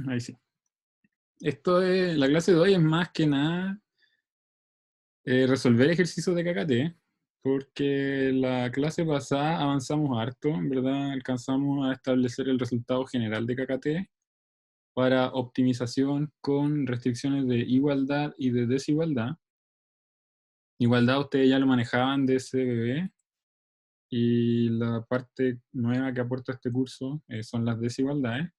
Ahí sí. La clase de hoy es más que nada resolver ejercicios de KKT, porque la clase pasada avanzamos harto, en verdad alcanzamos a establecer el resultado general de KKT para optimización con restricciones de igualdad y de desigualdad. Igualdad ustedes ya lo manejaban de CBB, y la parte nueva que aporta este curso son las desigualdades.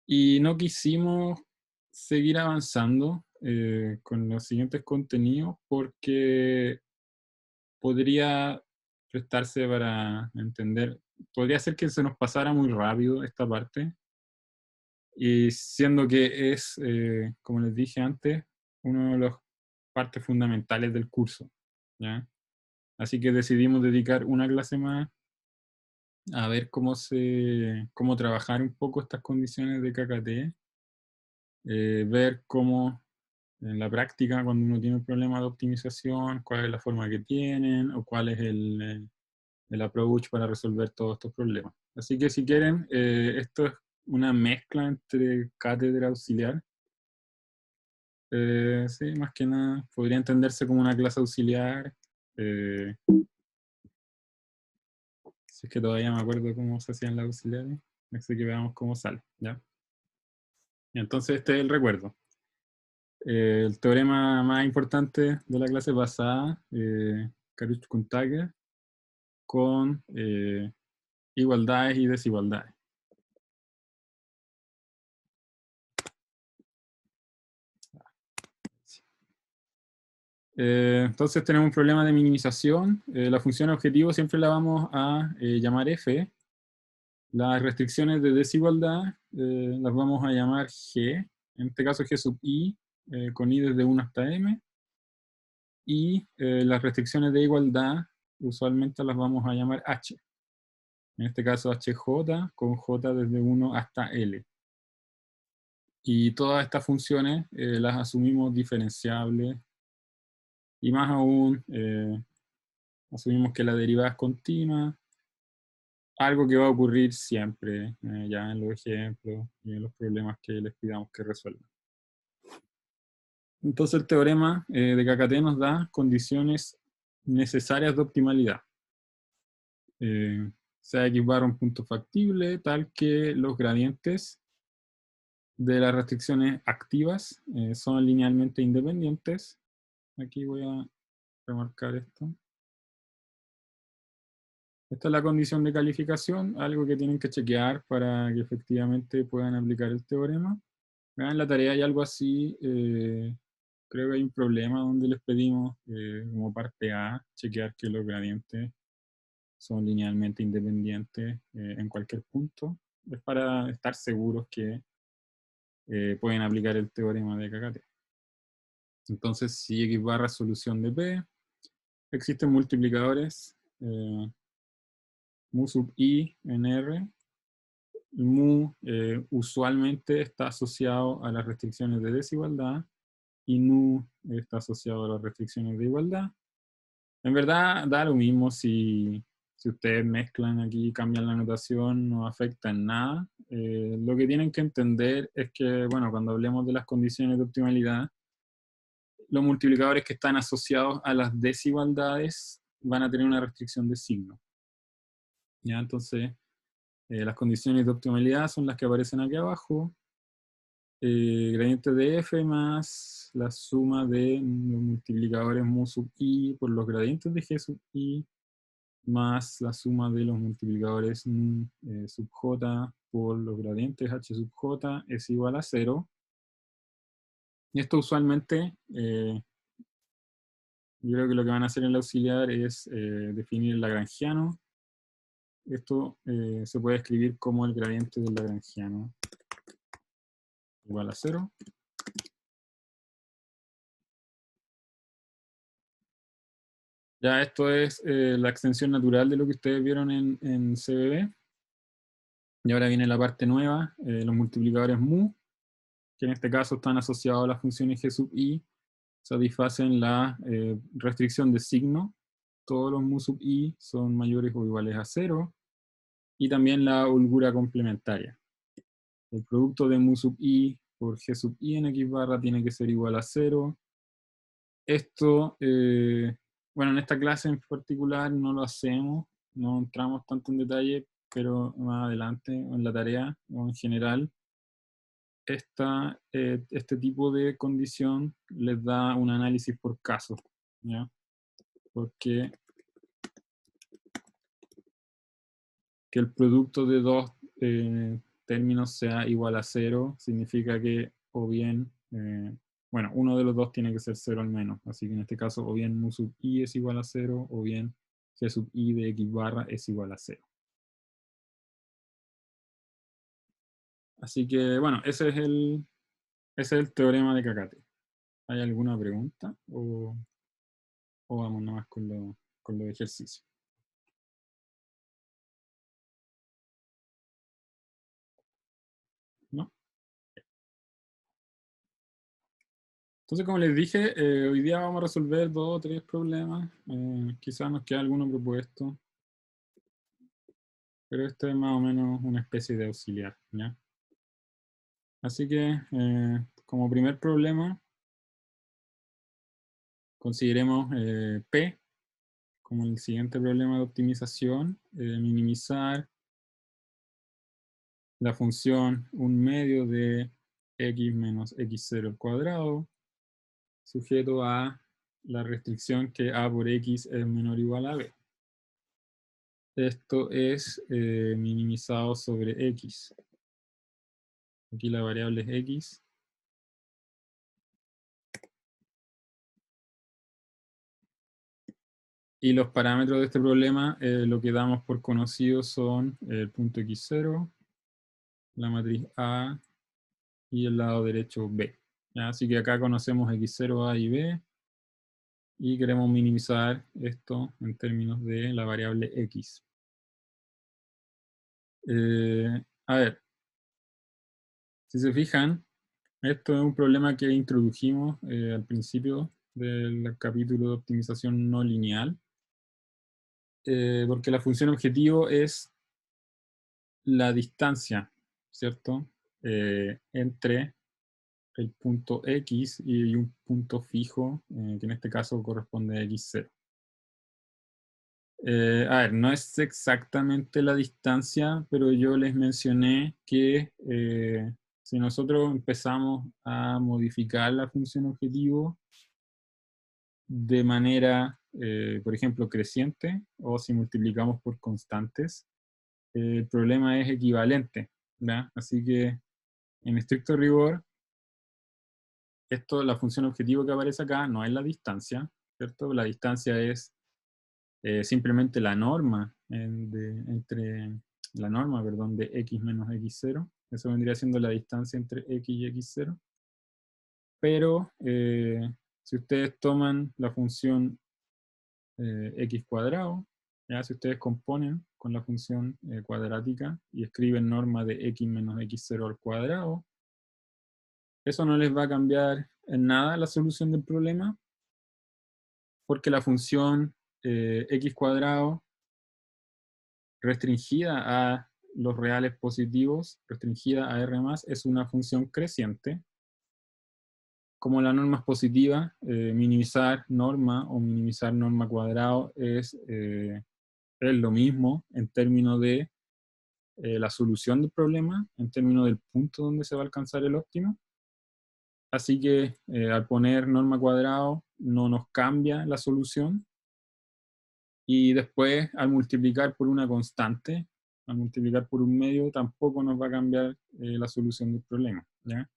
Y no quisimos seguir avanzando con los siguientes contenidos porque podría prestarse para entender, podría ser que se nos pasara muy rápido esta parte, y siendo que es, como les dije antes, una de las partes fundamentales del curso, ¿ya? Así que decidimos dedicar una clase más a ver cómo trabajar un poco estas condiciones de KKT, ver cómo en la práctica, cuando uno tiene un problema de optimización, cuál es la forma que tienen o cuál es el approach para resolver todos estos problemas. Así que si quieren, esto es una mezcla entre cátedra auxiliar. Sí, más que nada, podría entenderse como una clase auxiliar. eh, si es que todavía me acuerdo cómo se hacían las auxiliares. Así que veamos cómo sale, ¿ya? Y entonces este es el recuerdo. El teorema más importante de la clase pasada, Karuch-Kuntake, con igualdades y desigualdades. Entonces tenemos un problema de minimización. La función objetivo siempre la vamos a llamar f. Las restricciones de desigualdad las vamos a llamar g. En este caso g sub i, con i desde 1 hasta m. Y las restricciones de igualdad usualmente las vamos a llamar h. En este caso hj con j desde 1 hasta l. Y todas estas funciones las asumimos diferenciables, y más aún asumimos que la derivada es continua, algo que va a ocurrir siempre ya en los ejemplos y en los problemas que les pidamos que resuelvan. Entonces el teorema de KKT nos da condiciones necesarias de optimalidad. Sea x barra un punto factible tal que los gradientes de las restricciones activas son linealmente independientes. Aquí voy a remarcar esto. Esta es la condición de calificación, algo que tienen que chequear para que efectivamente puedan aplicar el teorema. En la tarea hay algo así, creo que hay un problema donde les pedimos como parte A, chequear que los gradientes son linealmente independientes en cualquier punto. Es para estar seguros que pueden aplicar el teorema de KKT. Entonces, si x barra es solución de P, existen multiplicadores mu sub i en R. Mu usualmente está asociado a las restricciones de desigualdad y nu está asociado a las restricciones de igualdad. En verdad da lo mismo si ustedes mezclan aquí y cambian la notación, no afecta en nada. Lo que tienen que entender es que, bueno, cuando hablemos de las condiciones de optimalidad, los multiplicadores que están asociados a las desigualdades van a tener una restricción de signo. ¿Ya? Entonces, las condiciones de optimalidad son las que aparecen aquí abajo. Gradiente de f más la suma de los multiplicadores mu sub i por los gradientes de g sub i más la suma de los multiplicadores sub j por los gradientes h sub j es igual a 0. Y esto usualmente, yo creo que lo que van a hacer en el auxiliar es definir el lagrangiano. Esto se puede escribir como el gradiente del lagrangiano igual a 0. Ya esto es la extensión natural de lo que ustedes vieron en CBB. Y ahora viene la parte nueva, los multiplicadores mu, que en este caso están asociados a las funciones g sub i, satisfacen la restricción de signo. Todos los mu sub i son mayores o iguales a 0. Y también la holgura complementaria. el producto de mu sub i por g sub i en x barra tiene que ser igual a 0. Esto, bueno, en esta clase en particular no lo hacemos, no entramos tanto en detalle, pero más adelante, en la tarea o en general, este tipo de condición les da un análisis por caso, ¿ya? Porque que el producto de dos términos sea igual a 0 significa que o bien, bueno, uno de los dos tiene que ser 0 al menos, así que en este caso o bien mu sub i es igual a 0 o bien g sub i de x barra es igual a 0. Así que bueno, ese es el teorema de Kakate. ¿Hay alguna pregunta o vamos nada más con los ejercicios? ¿No? Entonces, como les dije, hoy día vamos a resolver 2 o 3 problemas. Quizás nos queda alguno propuesto, pero este es más o menos una especie de auxiliar, ¿ya? Así que, como primer problema, consideremos P como el siguiente problema de optimización, minimizar la función 1/2 de x menos x0 al cuadrado, sujeto a la restricción que a por x es menor o igual a b. Esto es minimizado sobre x. Aquí la variable es x. Y los parámetros de este problema, lo que damos por conocido son el punto x0, la matriz A y el lado derecho B. ¿Ya? Así que acá conocemos x0, A y B. Y queremos minimizar esto en términos de la variable x. A ver, si se fijan, esto es un problema que introdujimos al principio del capítulo de optimización no lineal, porque la función objetivo es la distancia, ¿cierto? Entre el punto X y un punto fijo, que en este caso corresponde a X0. A ver, no es exactamente la distancia, pero yo les mencioné que si nosotros empezamos a modificar la función objetivo de manera, por ejemplo, creciente, o si multiplicamos por constantes, el problema es equivalente, ¿ya? Así que, en estricto rigor, la función objetivo que aparece acá no es la distancia, ¿cierto? La distancia es simplemente la norma entre la norma, perdón, de x menos x0. Eso vendría siendo la distancia entre x y x0. Pero si ustedes toman la función x cuadrado, ¿ya? Si ustedes componen con la función cuadrática y escriben norma de x menos x0 al cuadrado, eso no les va a cambiar en nada la solución del problema, porque la función x cuadrado restringida a los reales positivos, restringida a R+, es una función creciente. Como la norma es positiva, minimizar norma o minimizar norma cuadrado es lo mismo en términos de la solución del problema, en términos del punto donde se va a alcanzar el óptimo. Así que al poner norma cuadrado no nos cambia la solución. Y después al multiplicar por una constante, al multiplicar por un medio, tampoco nos va a cambiar la solución del problema, ¿ya?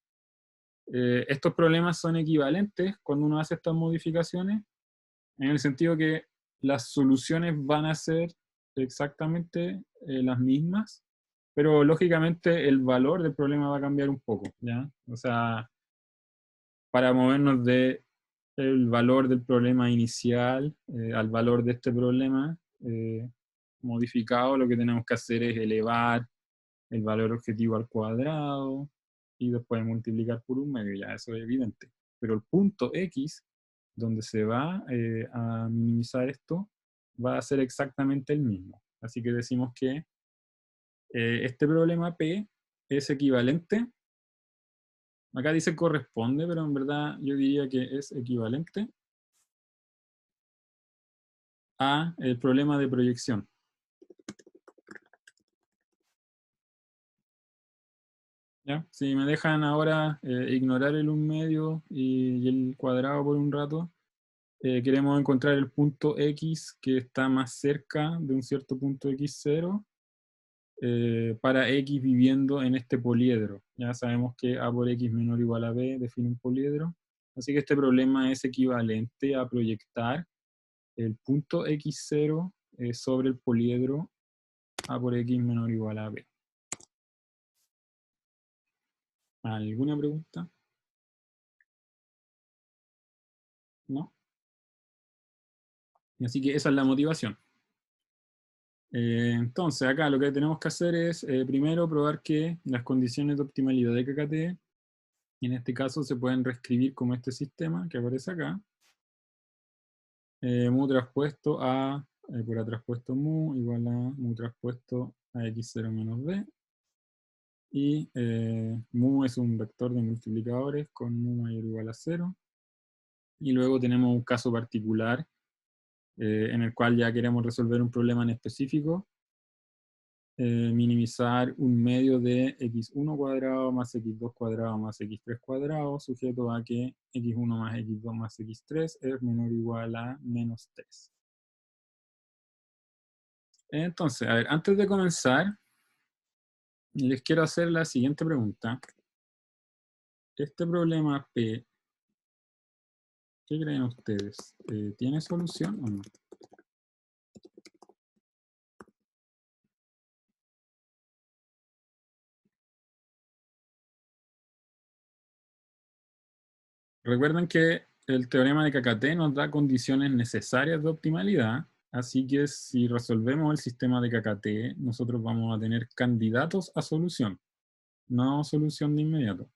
Estos problemas son equivalentes cuando uno hace estas modificaciones, en el sentido que las soluciones van a ser exactamente las mismas, pero lógicamente el valor del problema va a cambiar un poco, ¿ya? O sea, para movernos de el valor del problema inicial al valor de este problema modificado, lo que tenemos que hacer es elevar el valor objetivo al cuadrado y después multiplicar por un medio, ya eso es evidente. Pero el punto X, donde se va a minimizar esto, va a ser exactamente el mismo. Así que decimos que este problema P es equivalente. Acá dice corresponde, pero en verdad yo diría que es equivalente a el problema de proyección. ¿Ya? Si me dejan ahora ignorar el 1/2 y el cuadrado por un rato, queremos encontrar el punto X que está más cerca de un cierto punto X0 para X viviendo en este poliedro. Ya sabemos que A por X menor o igual a B define un poliedro. Así que este problema es equivalente a proyectar el punto X0 sobre el poliedro A por X menor o igual a B. ¿Alguna pregunta? ¿No? Así que esa es la motivación. Entonces, acá lo que tenemos que hacer es, primero, probar que las condiciones de optimalidad de KKT, en este caso, se pueden reescribir como este sistema que aparece acá. Mu traspuesto a, por A traspuesto mu, igual a mu traspuesto a x0 menos b. Y mu es un vector de multiplicadores con mu mayor o igual a 0. Y luego tenemos un caso particular en el cual ya queremos resolver un problema en específico. Minimizar un medio de x1 cuadrado más x2 cuadrado más x3 cuadrado, sujeto a que x1 más x2 más x3 es menor o igual a menos 3. Entonces, a ver, antes de comenzar, les quiero hacer la siguiente pregunta. Este problema P, ¿qué creen ustedes? ¿Tiene solución o no? Recuerden que el teorema de KKT nos da condiciones necesarias de optimalidad, así que si resolvemos el sistema de KKT, nosotros vamos a tener candidatos a solución, no solución de inmediato.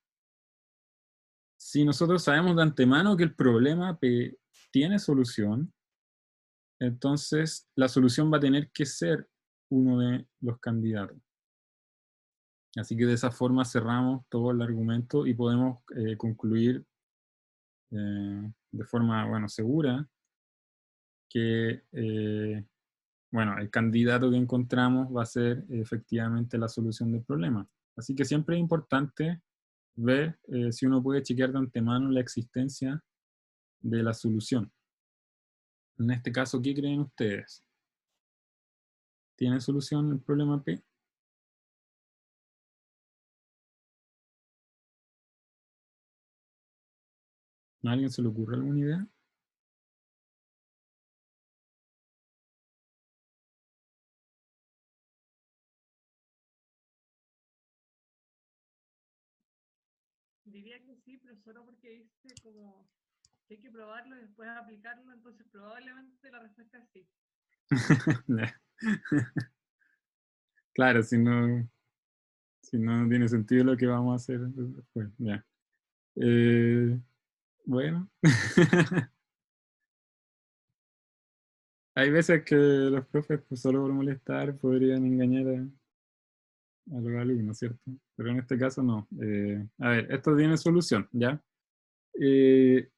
Si nosotros sabemos de antemano que el problema P tiene solución, entonces la solución va a tener que ser uno de los candidatos. Así que de esa forma cerramos todo el argumento y podemos concluir de forma segura que el candidato que encontramos va a ser efectivamente la solución del problema. Así que siempre es importante ver si uno puede chequear de antemano la existencia de la solución. En este caso, ¿qué creen ustedes? ¿Tiene solución el problema P? ¿A alguien se le ocurre alguna idea? Diría que sí, pero solo porque dice como que hay que probarlo y después aplicarlo, entonces probablemente la respuesta es sí. Claro, si no tiene sentido lo que vamos a hacer después. Ya. Bueno. Hay veces que los profes, pues, solo por molestar, podrían engañar a los alumnos, ¿cierto? Pero en este caso no. A ver, esto tiene solución, ¿ya? Eh,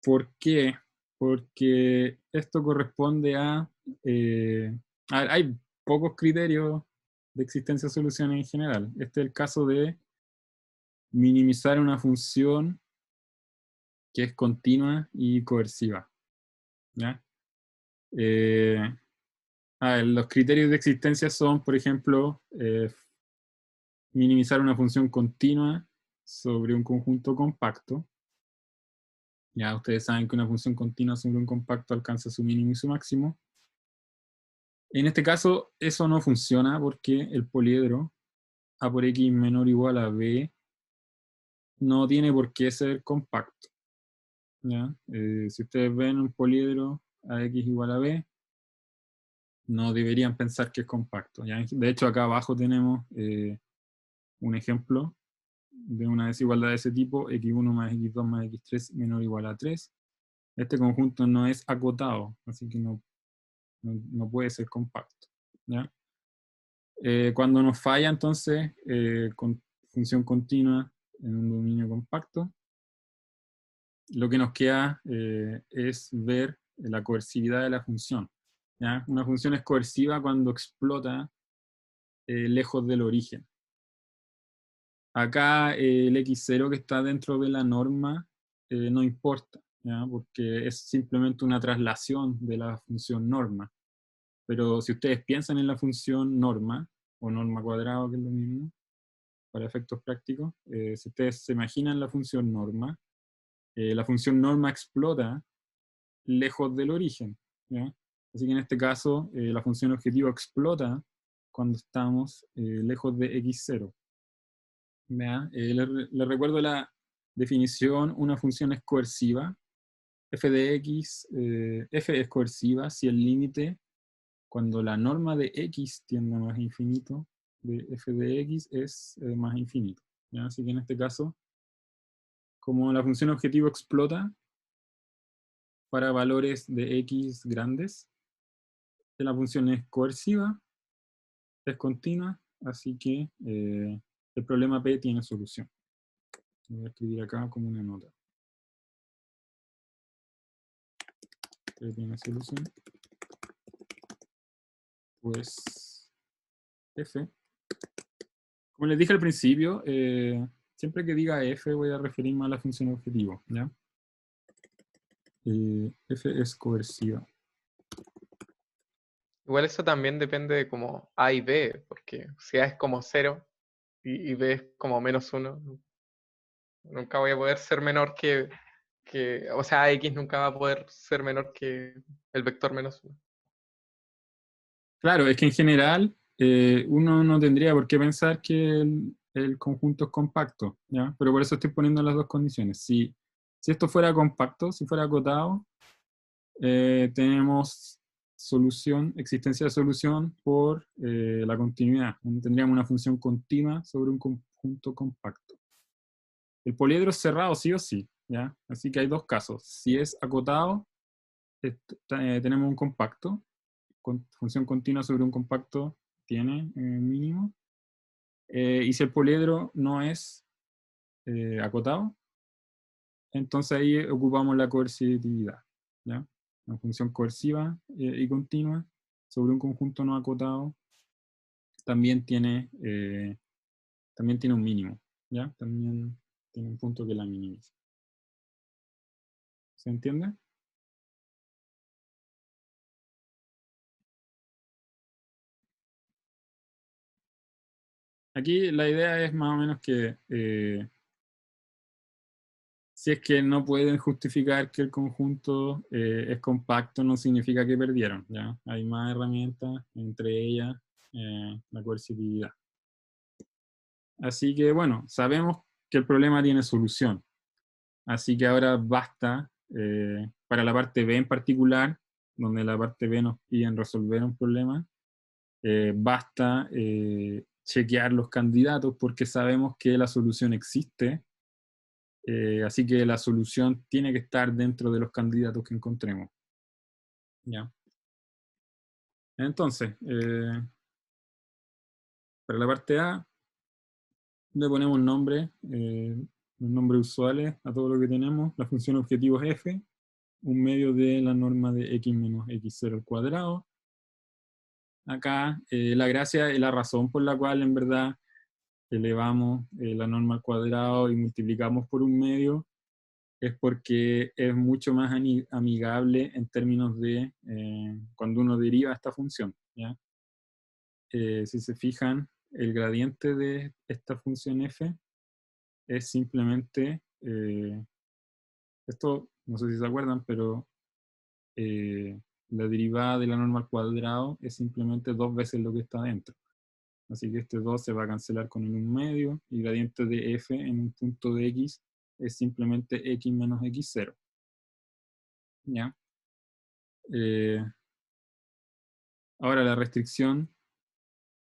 ¿Por qué? Porque esto corresponde a ver, hay pocos criterios de existencia de soluciones en general. Este es el caso de minimizar una función que es continua y coerciva, ¿ya? Eh, a ver, los criterios de existencia son, por ejemplo, minimizar una función continua sobre un conjunto compacto. Ya ustedes saben que una función continua sobre un compacto alcanza su mínimo y su máximo. En este caso, eso no funciona porque el poliedro A por X menor o igual a B no tiene por qué ser compacto. ¿Ya? Si ustedes ven un poliedro a X igual a B, no deberían pensar que es compacto. ¿Ya? De hecho, acá abajo tenemos un ejemplo de una desigualdad de ese tipo, x1 más x2 más x3 menor o igual a 3. Este conjunto no es acotado, así que no puede ser compacto. ¿Ya? Cuando nos falla, entonces, función continua en un dominio compacto. Lo que nos queda es ver la coercividad de la función, ¿ya? Una función es coerciva cuando explota lejos del origen. Acá el x0 que está dentro de la norma no importa, ¿ya? Porque es simplemente una traslación de la función norma. Pero si ustedes piensan en la función norma, o norma cuadrada, que es lo mismo, para efectos prácticos, si ustedes se imaginan la función norma explota lejos del origen, ¿ya? Así que en este caso, la función objetivo explota cuando estamos lejos de x0. ¿Ya? Les recuerdo la definición: una función es coerciva, f de x, f es coerciva si el límite, cuando la norma de x tiende a más infinito, de f de x es más infinito, ¿ya? Así que en este caso, como la función objetivo explota para valores de x grandes, la función es coerciva, es continua, así que el problema P tiene solución. Lo voy a escribir acá como una nota. P tiene solución. Pues F. Como les dije al principio, siempre que diga F voy a referirme a la función objetivo, ¿ya? F es coerciva. Igual eso también depende de como A y B, porque si A es como 0 y B es como -1, nunca voy a poder ser menor o sea, X nunca va a poder ser menor que el vector -1. Claro, es que en general uno no tendría por qué pensar que el conjunto es compacto, ¿ya? Pero por eso estoy poniendo las dos condiciones. Si esto fuera compacto, si fuera acotado, tenemos existencia de solución por la continuidad. Tendríamos una función continua sobre un conjunto compacto. El poliedro es cerrado sí o sí, ¿ya? Así que hay dos casos. Si es acotado, tenemos un compacto. Función continua sobre un compacto tiene mínimo. Y si el poliedro no es acotado, entonces ahí ocupamos la coercitividad, ¿ya? Una función coerciva y continua sobre un conjunto no acotado también tiene un mínimo, ¿ya? También tiene un punto que la minimiza. ¿Se entiende? Aquí la idea es más o menos que si es que no pueden justificar que el conjunto es compacto, no significa que perdieron, ¿ya? Hay más herramientas, entre ellas la coercitividad. Así que bueno, sabemos que el problema tiene solución. Así que ahora basta, para la parte B en particular, donde la parte B nos piden resolver un problema, basta chequear los candidatos porque sabemos que la solución existe. Así que la solución tiene que estar dentro de los candidatos que encontremos. ¿Ya? Entonces, para la parte A, le ponemos nombre, los nombres usuales a todo lo que tenemos. La función objetivo es f, un medio de la norma de x menos x0 al cuadrado. Acá, la gracia y la razón por la cual en verdad elevamos la norma al cuadrado y multiplicamos por un medio es porque es mucho más amigable en términos de cuando uno deriva esta función, ¿ya? Si se fijan, el gradiente de esta función f es simplemente, esto no sé si se acuerdan, pero la derivada de la norma al cuadrado es simplemente 2 veces lo que está dentro. Así que este 2 se va a cancelar con el 1 medio, y gradiente de f en un punto de x es simplemente x menos x0. ¿Ya? Ahora la restricción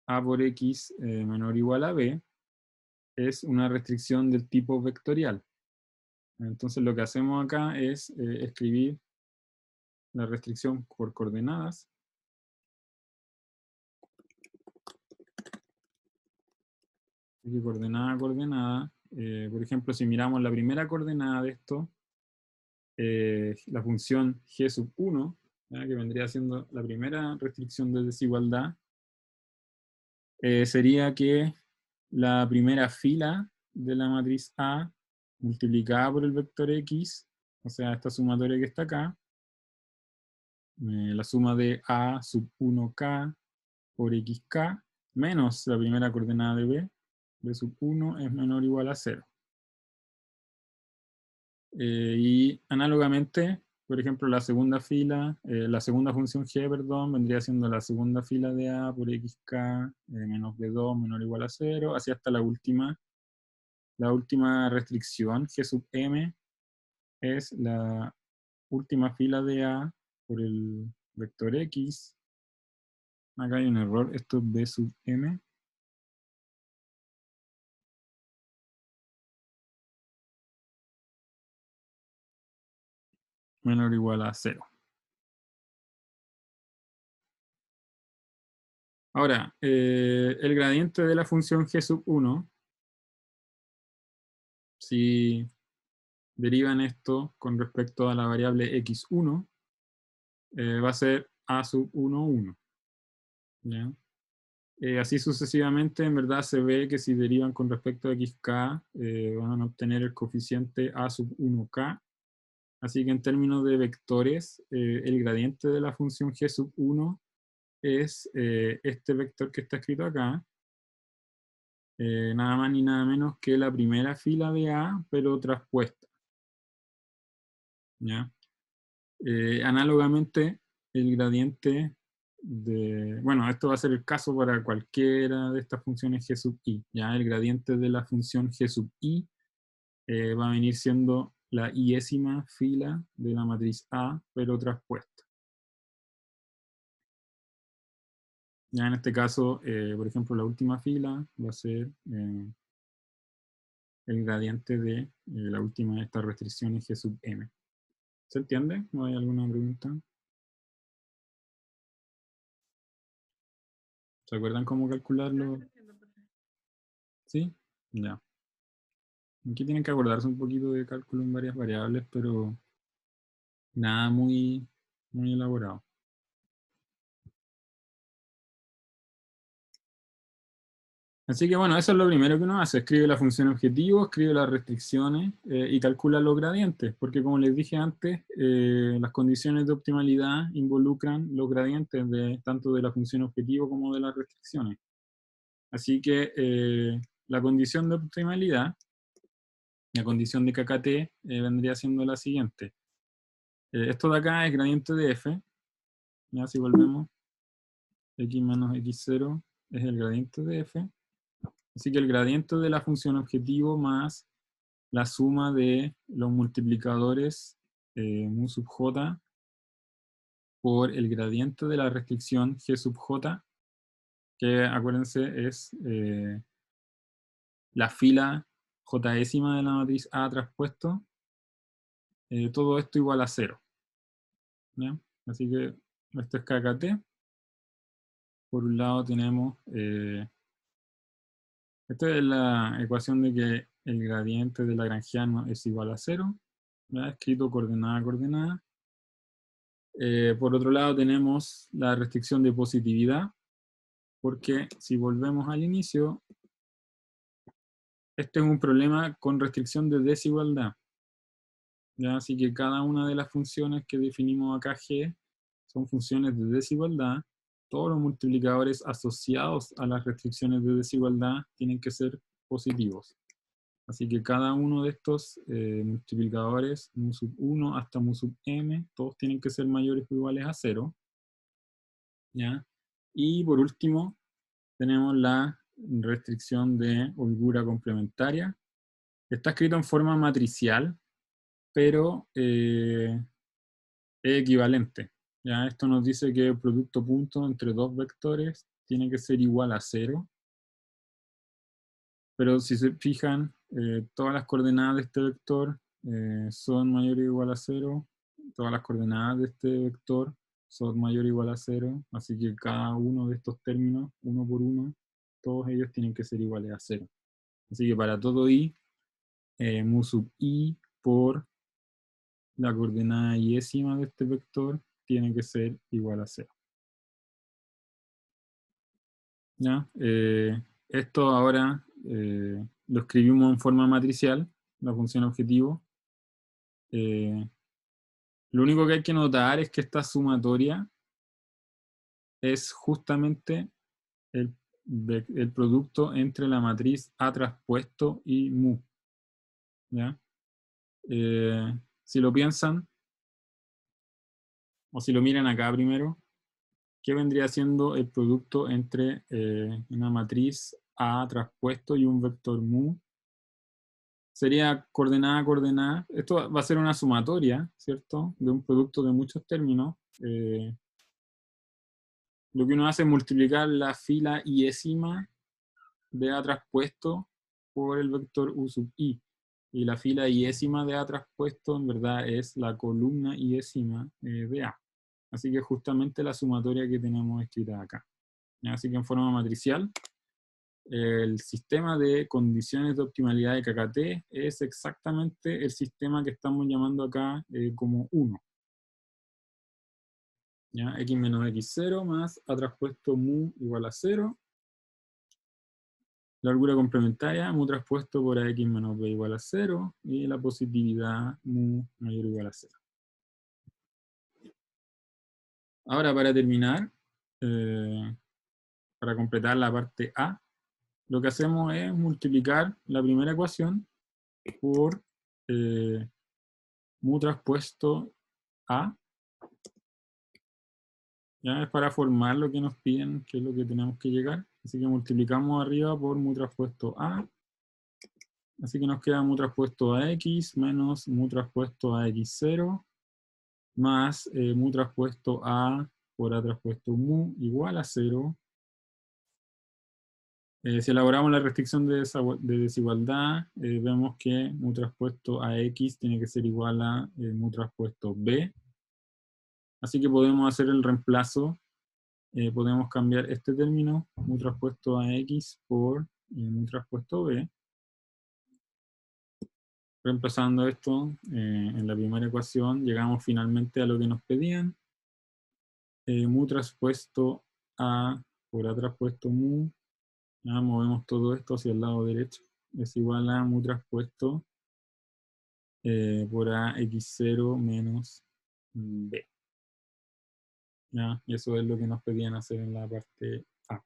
a por x menor o igual a b es una restricción del tipo vectorial. Entonces lo que hacemos acá es escribir la restricción por coordenadas. Así que coordenada a coordenada. Por ejemplo, si miramos la primera coordenada de esto, la función g sub 1, ¿ya? Que vendría siendo la primera restricción de desigualdad, sería que la primera fila de la matriz A multiplicada por el vector X, o sea, esta sumatoria que está acá, la suma de A sub 1K por XK, menos la primera coordenada de B sub 1 es menor o igual a 0. Y análogamente, por ejemplo, la segunda fila, la segunda función g, perdón, vendría siendo la segunda fila de A por xk menos b2 menor o igual a 0, así hasta la última restricción, g sub m, es la última fila de A por el vector x. Acá hay un error, esto es b sub m. Menor o igual a 0. Ahora, el gradiente de la función g sub 1, si derivan esto con respecto a la variable x1, va a ser a sub 1, 1. ¿Ya? Así sucesivamente, en verdad se ve que si derivan con respecto a xk, van a obtener el coeficiente a sub 1k. Así que en términos de vectores, el gradiente de la función g sub 1 es este vector que está escrito acá, nada más ni nada menos que la primera fila de A, pero traspuesta. ¿Ya? Análogamente, el gradiente de... Bueno, esto va a ser el caso para cualquiera de estas funciones g sub i. ¿Ya? El gradiente de la función g sub i va a venir siendo la iésima fila de la matriz A, pero traspuesta. Ya en este caso, por ejemplo, la última fila va a ser el gradiente de la última de estas restricciones g sub m. ¿Se entiende? ¿No hay alguna pregunta? ¿Se acuerdan cómo calcularlo? ¿Sí? Ya. Aquí tienen que acordarse un poquito de cálculo en varias variables, pero nada muy, muy elaborado. Así que bueno, eso es lo primero que uno hace. Escribe la función objetivo, escribe las restricciones y calcula los gradientes, porque como les dije antes, las condiciones de optimalidad involucran los gradientes tanto de la función objetivo como de las restricciones. Así que la condición de optimalidad, la condición de KKT, vendría siendo la siguiente. Esto de acá es gradiente de f. Ya si volvemos, x menos x0 es el gradiente de f. Así que el gradiente de la función objetivo más la suma de los multiplicadores mu sub j por el gradiente de la restricción g sub j, que acuérdense es la fila jésima de la matriz A traspuesto, todo esto igual a 0. ¿Ya? Así que esto es KKT. Por un lado tenemos, esta es la ecuación de que el gradiente de lagrangiano es igual a 0, ¿ya? Escrito coordenada a coordenada. Por otro lado tenemos la restricción de positividad, porque si volvemos al inicio, este es un problema con restricción de desigualdad. ¿Ya? Así que cada una de las funciones que definimos acá G son funciones de desigualdad. Todos los multiplicadores asociados a las restricciones de desigualdad tienen que ser positivos. Así que cada uno de estos multiplicadores, mu sub 1 hasta mu sub m, todos tienen que ser mayores o iguales a 0. ¿Ya? Y por último, tenemos la restricción de holgura complementaria. Está escrito en forma matricial, pero es equivalente. ¿Ya? Esto nos dice que el producto punto entre dos vectores tiene que ser igual a 0. Pero si se fijan, todas las coordenadas de este vector son mayor o igual a 0. Todas las coordenadas de este vector son mayor o igual a 0. Así que cada uno de estos términos, uno por uno, todos ellos tienen que ser iguales a 0. Así que para todo i, mu sub i por la coordenada iésima de este vector tiene que ser igual a 0. ¿Ya? Esto ahora lo escribimos en forma matricial, la función objetivo. Lo único que hay que notar es que esta sumatoria es justamente el producto entre la matriz A traspuesto y mu. ¿Ya? Si lo piensan, o si lo miran acá primero, ¿qué vendría siendo el producto entre una matriz A traspuesto y un vector mu? Sería coordenada a coordenada. Esto va a ser una sumatoria, ¿cierto? De un producto de muchos términos. Lo que uno hace es multiplicar la fila iésima de A traspuesto por el vector U sub i. Y la fila iésima de A traspuesto en verdad es la columna iésima de A. Así que justamente la sumatoria que tenemos escrita acá. Así que en forma matricial, el sistema de condiciones de optimalidad de KKT es exactamente el sistema que estamos llamando acá como 1. ¿Ya? X menos X0 más A traspuesto mu igual a 0. La largura complementaria, mu traspuesto por AX menos B igual a 0. Y la positividad, mu mayor o igual a 0. Ahora, para terminar, para completar la parte A, lo que hacemos es multiplicar la primera ecuación por mu traspuesto A. Ya es para formar lo que nos piden, que es lo que tenemos que llegar. Así que multiplicamos arriba por mu traspuesto A. Así que nos queda mu traspuesto a X menos mu traspuesto a X0 más mu traspuesto A por A traspuesto mu igual a 0. Si elaboramos la restricción de desigualdad, vemos que mu traspuesto a X tiene que ser igual a mu traspuesto B. Así que podemos hacer el reemplazo. Podemos cambiar este término, mu traspuesto a X por mu traspuesto B. Reemplazando esto en la primera ecuación, llegamos finalmente a lo que nos pedían. Mu traspuesto A por A traspuesto mu. Ya movemos todo esto hacia el lado derecho. Es igual a mu traspuesto por A X0 menos B. ¿Ya? Y eso es lo que nos pedían hacer en la parte A.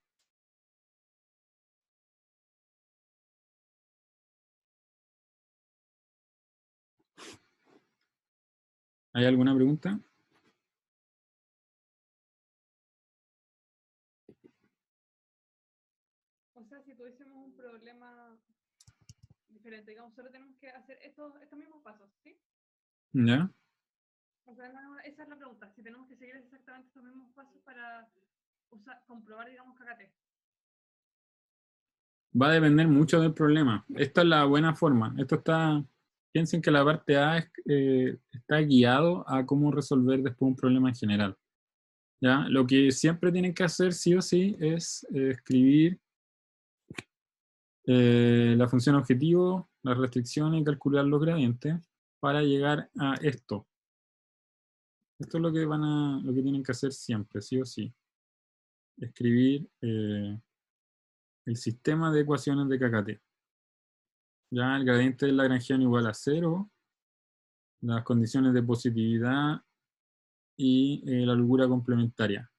¿Hay alguna pregunta? O sea, si tuviésemos un problema diferente, digamos, solo tenemos que hacer estos mismos pasos, ¿sí? ¿Ya? O sea, esa es la pregunta, si tenemos que seguir exactamente estos mismos pasos para comprobar, digamos, KKT. Va a depender mucho del problema. Esta es la buena forma. Piensen que la parte A está guiado a cómo resolver después un problema en general. ¿Ya? Lo que siempre tienen que hacer sí o sí es escribir la función objetivo, las restricciones y calcular los gradientes para llegar a esto. Esto es lo que lo que tienen que hacer siempre, sí o sí. Escribir el sistema de ecuaciones de KKT. Ya el gradiente del lagrangiano igual a 0, las condiciones de positividad y la largura complementaria.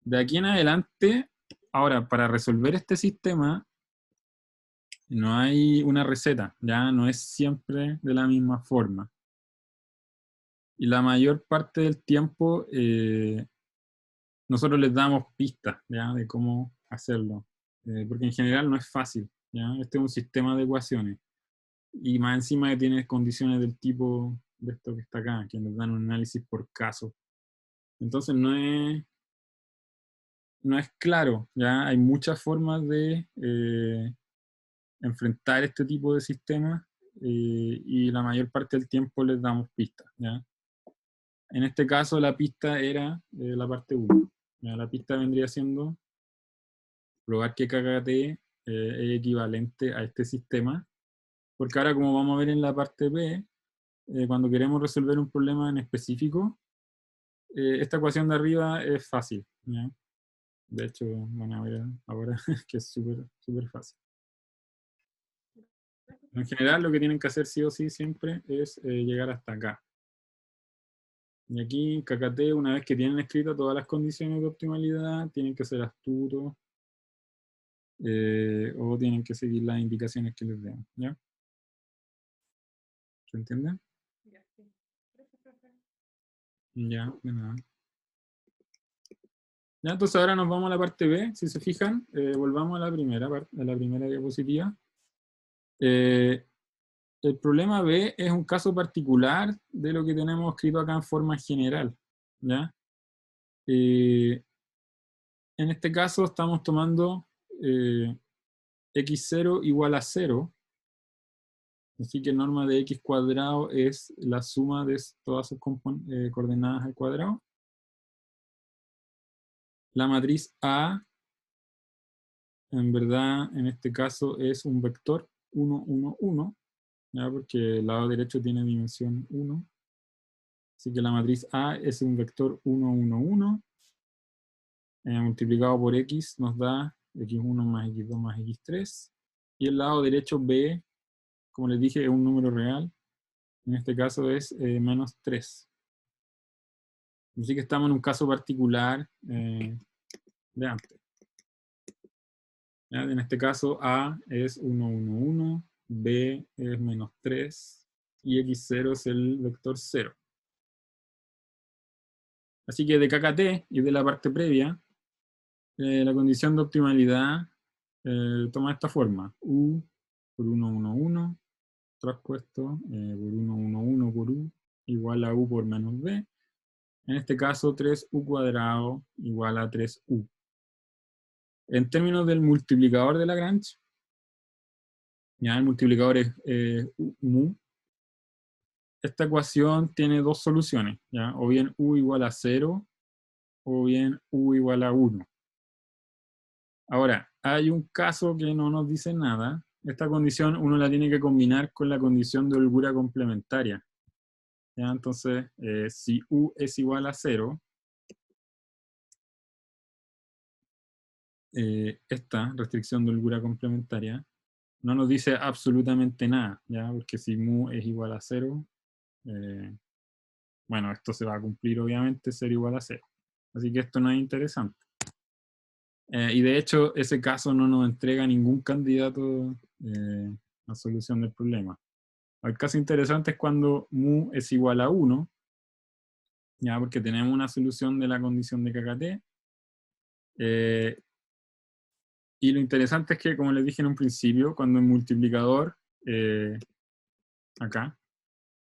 De aquí en adelante, ahora, para resolver este sistema, no hay una receta, ya no es siempre de la misma forma. Y la mayor parte del tiempo, nosotros les damos pistas, ¿ya? De cómo hacerlo. Porque en general no es fácil, ¿ya? Este es un sistema de ecuaciones. Y más encima que tiene condiciones del tipo de esto que está acá, que nos dan un análisis por caso. Entonces no es claro, ¿ya? Hay muchas formas de enfrentar este tipo de sistemas y la mayor parte del tiempo les damos pistas, ¿ya? En este caso la pista era la parte 1. La pista vendría siendo probar que KKT es equivalente a este sistema, porque ahora, como vamos a ver en la parte B, cuando queremos resolver un problema en específico, esta ecuación de arriba es fácil, ¿ya? De hecho, van a ver ahora que es súper fácil. En general, lo que tienen que hacer sí o sí siempre es llegar hasta acá. Y aquí, KKT, una vez que tienen escritas todas las condiciones de optimalidad, tienen que ser astutos o tienen que seguir las indicaciones que les den, ¿ya? ¿Se entiende? Ya, sí. Gracias, profe. Ya, de nada. Ya, entonces ahora nos vamos a la parte B. Si se fijan, volvamos a la primera diapositiva. El problema B es un caso particular de lo que tenemos escrito acá en forma general, ¿ya? En este caso estamos tomando x0 igual a 0, así que norma de x cuadrado es la suma de todas sus coordenadas al cuadrado. La matriz A, en verdad, en este caso es un vector 1, 1, 1, ¿ya? Porque el lado derecho tiene dimensión 1. Así que la matriz A es un vector 1, 1, 1. Multiplicado por x nos da x1 más x2 más x3. Y el lado derecho B, como les dije, es un número real. En este caso es menos 3. Así que estamos en un caso particular de antes. ¿Ya? En este caso A es 1, 1, 1, B es menos 3 y x0 es el vector 0. Así que de KKT y de la parte previa, la condición de optimalidad toma esta forma. U por 1, 1, 1, traspuesto por 1, 1, 1 por U igual a U por menos B. En este caso, 3U cuadrado igual a 3U. En términos del multiplicador de Lagrange, ya el multiplicador es mu. Esta ecuación tiene dos soluciones, ¿ya? O bien U igual a 0, o bien U igual a 1. Ahora, hay un caso que no nos dice nada. Esta condición uno la tiene que combinar con la condición de holgura complementaria. ¿Ya? Entonces, si U es igual a 0, esta restricción de holgura complementaria no nos dice absolutamente nada, ¿ya? Porque si mu es igual a 0, bueno, esto se va a cumplir obviamente, ser igual a 0. Así que esto no es interesante. Y de hecho, ese caso no nos entrega ningún candidato a solución del problema. El caso interesante es cuando mu es igual a 1, ¿ya? Porque tenemos una solución de la condición de KKT. Y lo interesante es que, como les dije en un principio, cuando el multiplicador, acá,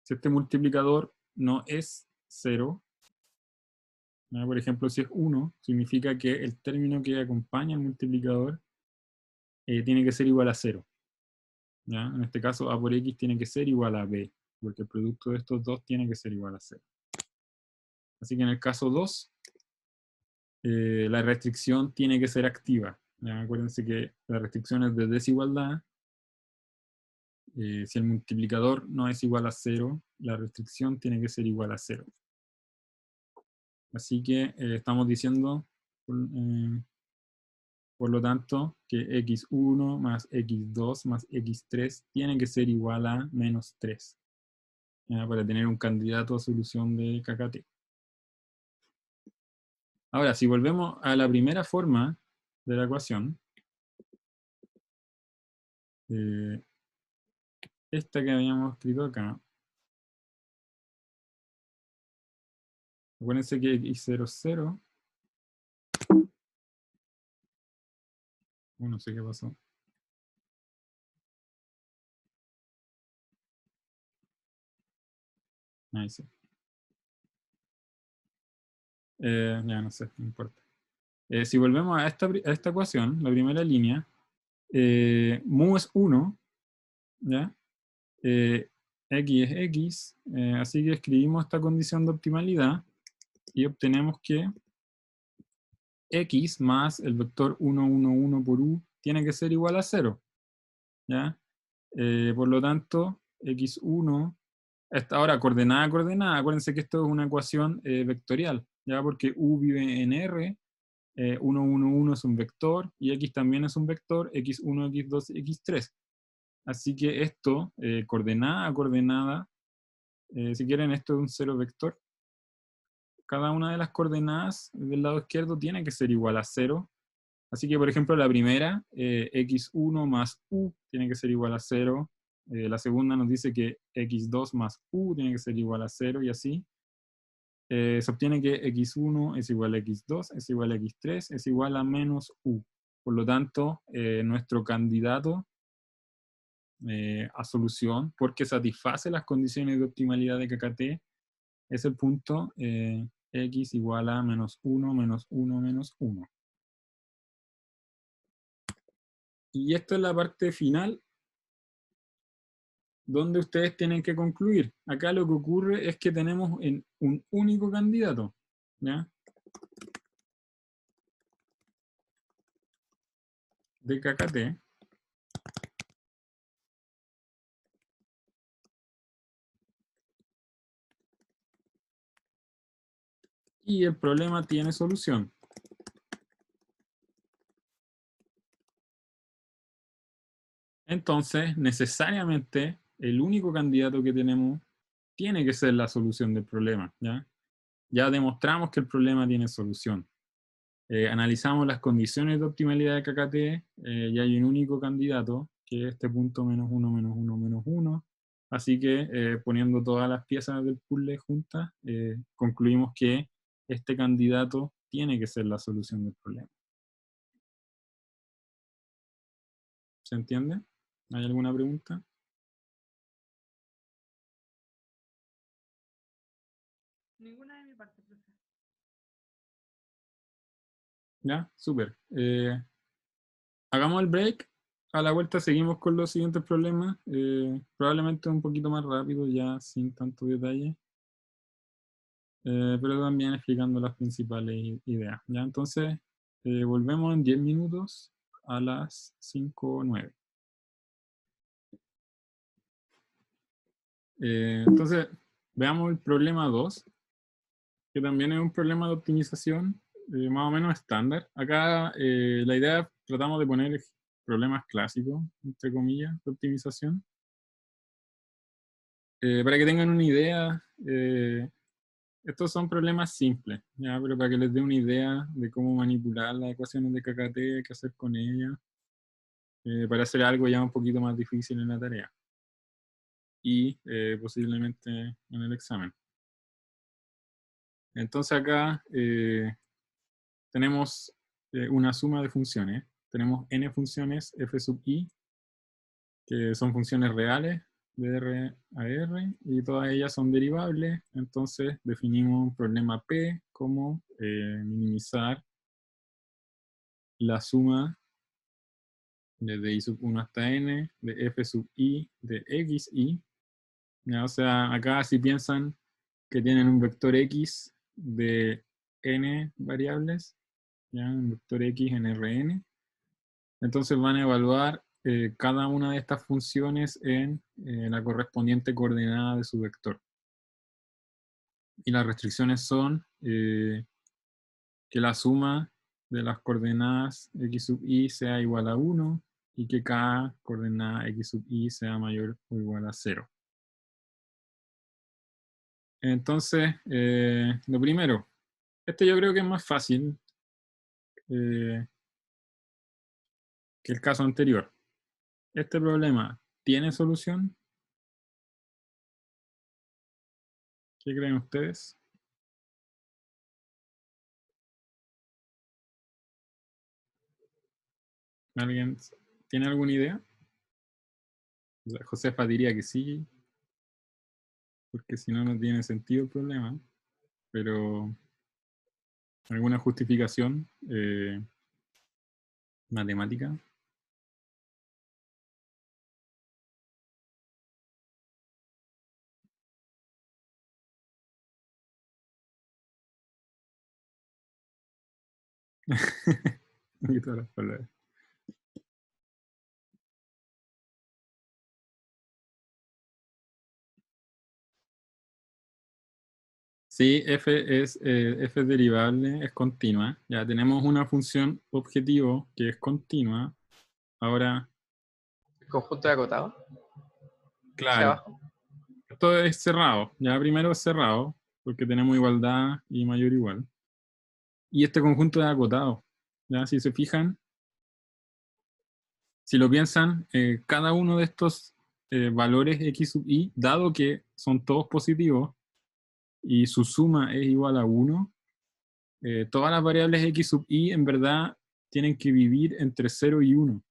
si este multiplicador no es 0, ¿ya? Por ejemplo, si es 1, significa que el término que acompaña al multiplicador tiene que ser igual a 0. ¿Ya? En este caso, A por X tiene que ser igual a B, porque el producto de estos dos tiene que ser igual a 0. Así que en el caso 2, la restricción tiene que ser activa. ¿Ya? Acuérdense que la restricción es de desigualdad. Si el multiplicador no es igual a 0, la restricción tiene que ser igual a 0. Así que estamos diciendo, por lo tanto, que x1 más x2 más x3 tiene que ser igual a menos 3, para tener un candidato a solución de KKT. Ahora, si volvemos a la primera forma de la ecuación, esta que habíamos escrito acá, acuérdense que x0 es 0. No sé qué pasó. Ahí sí. Ya no sé, no importa. Si volvemos a esta ecuación, la primera línea, mu es 1, ¿ya? X es X, así que escribimos esta condición de optimalidad y obtenemos que X más el vector 1, 1, 1 por U tiene que ser igual a 0. ¿Ya? Por lo tanto, x1, ahora coordenada a coordenada, acuérdense que esto es una ecuación vectorial, ¿ya? Porque u vive en R, 1, 1, 1 es un vector, y x también es un vector, x1, x2, x3. Así que esto, coordenada a coordenada, si quieren, esto es un cero vector. Cada una de las coordenadas del lado izquierdo tiene que ser igual a 0. Así que, por ejemplo, la primera, x1 más u, tiene que ser igual a 0. La segunda nos dice que x2 más u tiene que ser igual a 0, y así. Se obtiene que x1 es igual a x2, es igual a x3, es igual a menos u. Por lo tanto, nuestro candidato a solución, porque satisface las condiciones de optimalidad de KKT, es el punto x igual a menos 1, menos 1, menos 1. Y esta es la parte final donde ustedes tienen que concluir. Acá lo que ocurre es que tenemos un único candidato, ¿ya? De KKT. Y el problema tiene solución. Entonces, necesariamente, el único candidato que tenemos tiene que ser la solución del problema, ¿ya? Ya demostramos que el problema tiene solución. Analizamos las condiciones de optimalidad de KKT, y hay un único candidato, que es este punto menos 1, menos 1, menos 1. Así que, poniendo todas las piezas del puzzle juntas, concluimos que este candidato tiene que ser la solución del problema. ¿Se entiende? ¿Hay alguna pregunta? Ninguna de mi parte, profe. Ya, súper. Hagamos el break. A la vuelta seguimos con los siguientes problemas. Probablemente un poquito más rápido, ya sin tanto detalle. Pero también explicando las principales ideas. ¿Ya? Entonces, volvemos en 10 minutos a las 5:09. Entonces, veamos el problema 2, que también es un problema de optimización más o menos estándar. Acá la idea, tratamos de poner problemas clásicos, entre comillas, de optimización. Para que tengan una idea, estos son problemas simples, ¿ya? Pero para que les dé una idea de cómo manipular las ecuaciones de KKT, qué hacer con ellas, para hacer algo ya un poquito más difícil en la tarea. Y posiblemente en el examen. Entonces acá tenemos una suma de funciones. Tenemos n funciones f sub i, que son funciones reales de R a R, y todas ellas son derivables. Entonces definimos un problema P como minimizar la suma desde i sub 1 hasta n de f sub i de xi. ¿Ya? O sea, acá si piensan que tienen un vector x de n variables, ¿ya? Un vector x en Rn, entonces van a evaluar cada una de estas funciones en la correspondiente coordenada de su vector. Y las restricciones son que la suma de las coordenadas x sub i sea igual a 1 y que cada coordenada x sub i sea mayor o igual a 0. Entonces, lo primero, este yo creo que es más fácil que el caso anterior. ¿Este problema tiene solución? ¿Qué creen ustedes? ¿Alguien tiene alguna idea? O sea, Josefa diría que sí, porque si no, no tiene sentido el problema. Pero, ¿alguna justificación matemática? Y todas las palabras. Sí, f es derivable, es continua. Ya tenemos una función objetivo que es continua. Ahora, Conjunto de acotado. Hacia claro, abajo. esto es cerrado. Ya primero es cerrado, porque tenemos igualdad y mayor igual. Y este conjunto es acotado. Ya, si se fijan, si lo piensan, cada uno de estos valores x sub i, dado que son todos positivos y su suma es igual a 1, todas las variables x sub i en verdad tienen que vivir entre 0 y 1.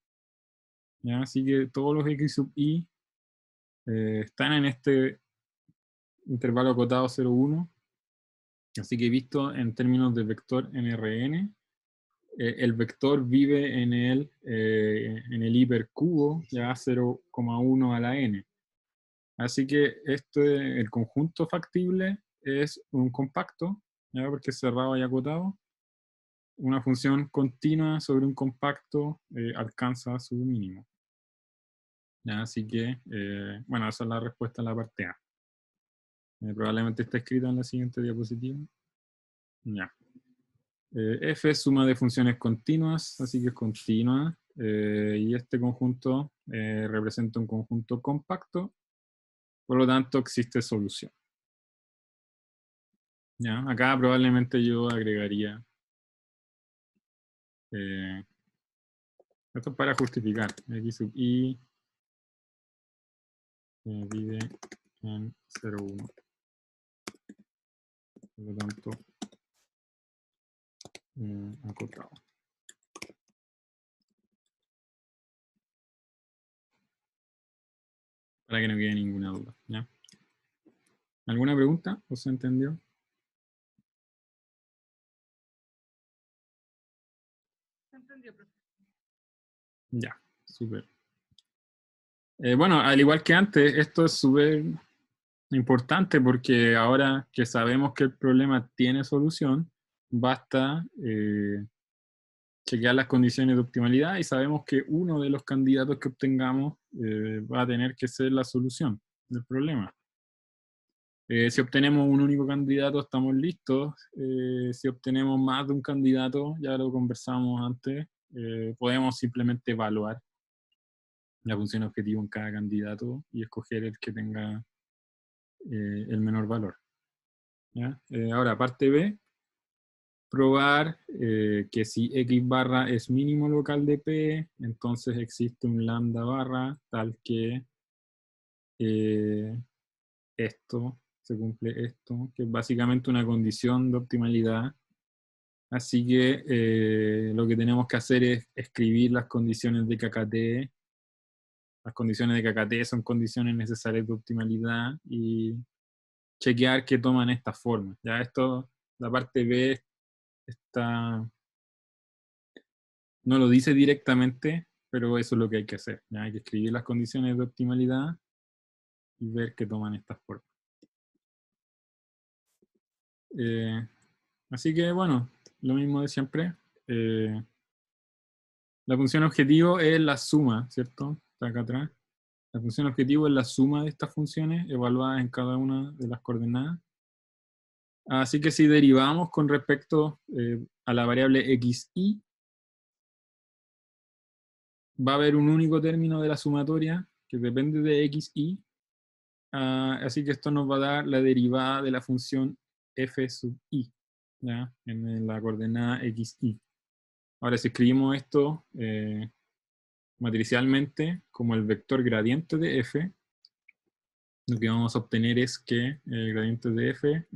¿Ya? Así que todos los x sub i están en este intervalo acotado 0, 1. Así que visto en términos de vector nRn, el vector vive en el hipercubo, ya 0,1 a la n. Así que el conjunto factible es un compacto, ¿ya? Porque es cerrado y acotado. Una función continua sobre un compacto alcanza su mínimo. ¿Ya? Así que, bueno, esa es la respuesta a la parte A. Probablemente está escrito en la siguiente diapositiva. Ya. F es suma de funciones continuas, así que es continua. Y este conjunto representa un conjunto compacto, por lo tanto existe solución. ¿Ya? Acá probablemente yo agregaría esto es para justificar. X sub i vive en 0, 1. Por lo tanto, acotado. Para que no quede ninguna duda. ¿Ya? ¿Alguna pregunta? ¿O se entendió? ¿Se entendió, profe? Ya, súper. Bueno, al igual que antes, esto es súper importante porque ahora que sabemos que el problema tiene solución, basta chequear las condiciones de optimalidad y sabemos que uno de los candidatos que obtengamos va a tener que ser la solución del problema. Si obtenemos un único candidato, estamos listos. Si obtenemos más de un candidato, ya lo conversamos antes, podemos simplemente evaluar la función objetivo en cada candidato y escoger el que tenga el menor valor. ¿Ya? Ahora, parte B, probar que si x barra es mínimo local de P, entonces existe un lambda barra tal que se cumple esto, que es básicamente una condición de optimalidad. Así que lo que tenemos que hacer es escribir las condiciones de KKT. Las condiciones de KKT son condiciones necesarias de optimalidad y chequear que toman esta forma. Ya esto, la parte B está, no lo dice directamente, pero eso es lo que hay que hacer. ¿Ya? Hay que escribir las condiciones de optimalidad y ver que toman esta forma. Así que bueno, lo mismo de siempre. La función objetivo es la suma, ¿cierto? Está acá atrás. La función objetivo es la suma de estas funciones evaluadas en cada una de las coordenadas. Así que si derivamos con respecto a la variable xi, va a haber un único término de la sumatoria que depende de xi. Así que esto nos va a dar la derivada de la función f sub i, ¿ya? En la coordenada xi. Ahora, si escribimos esto matricialmente como el vector gradiente de f, lo que vamos a obtener es que el gradiente de f,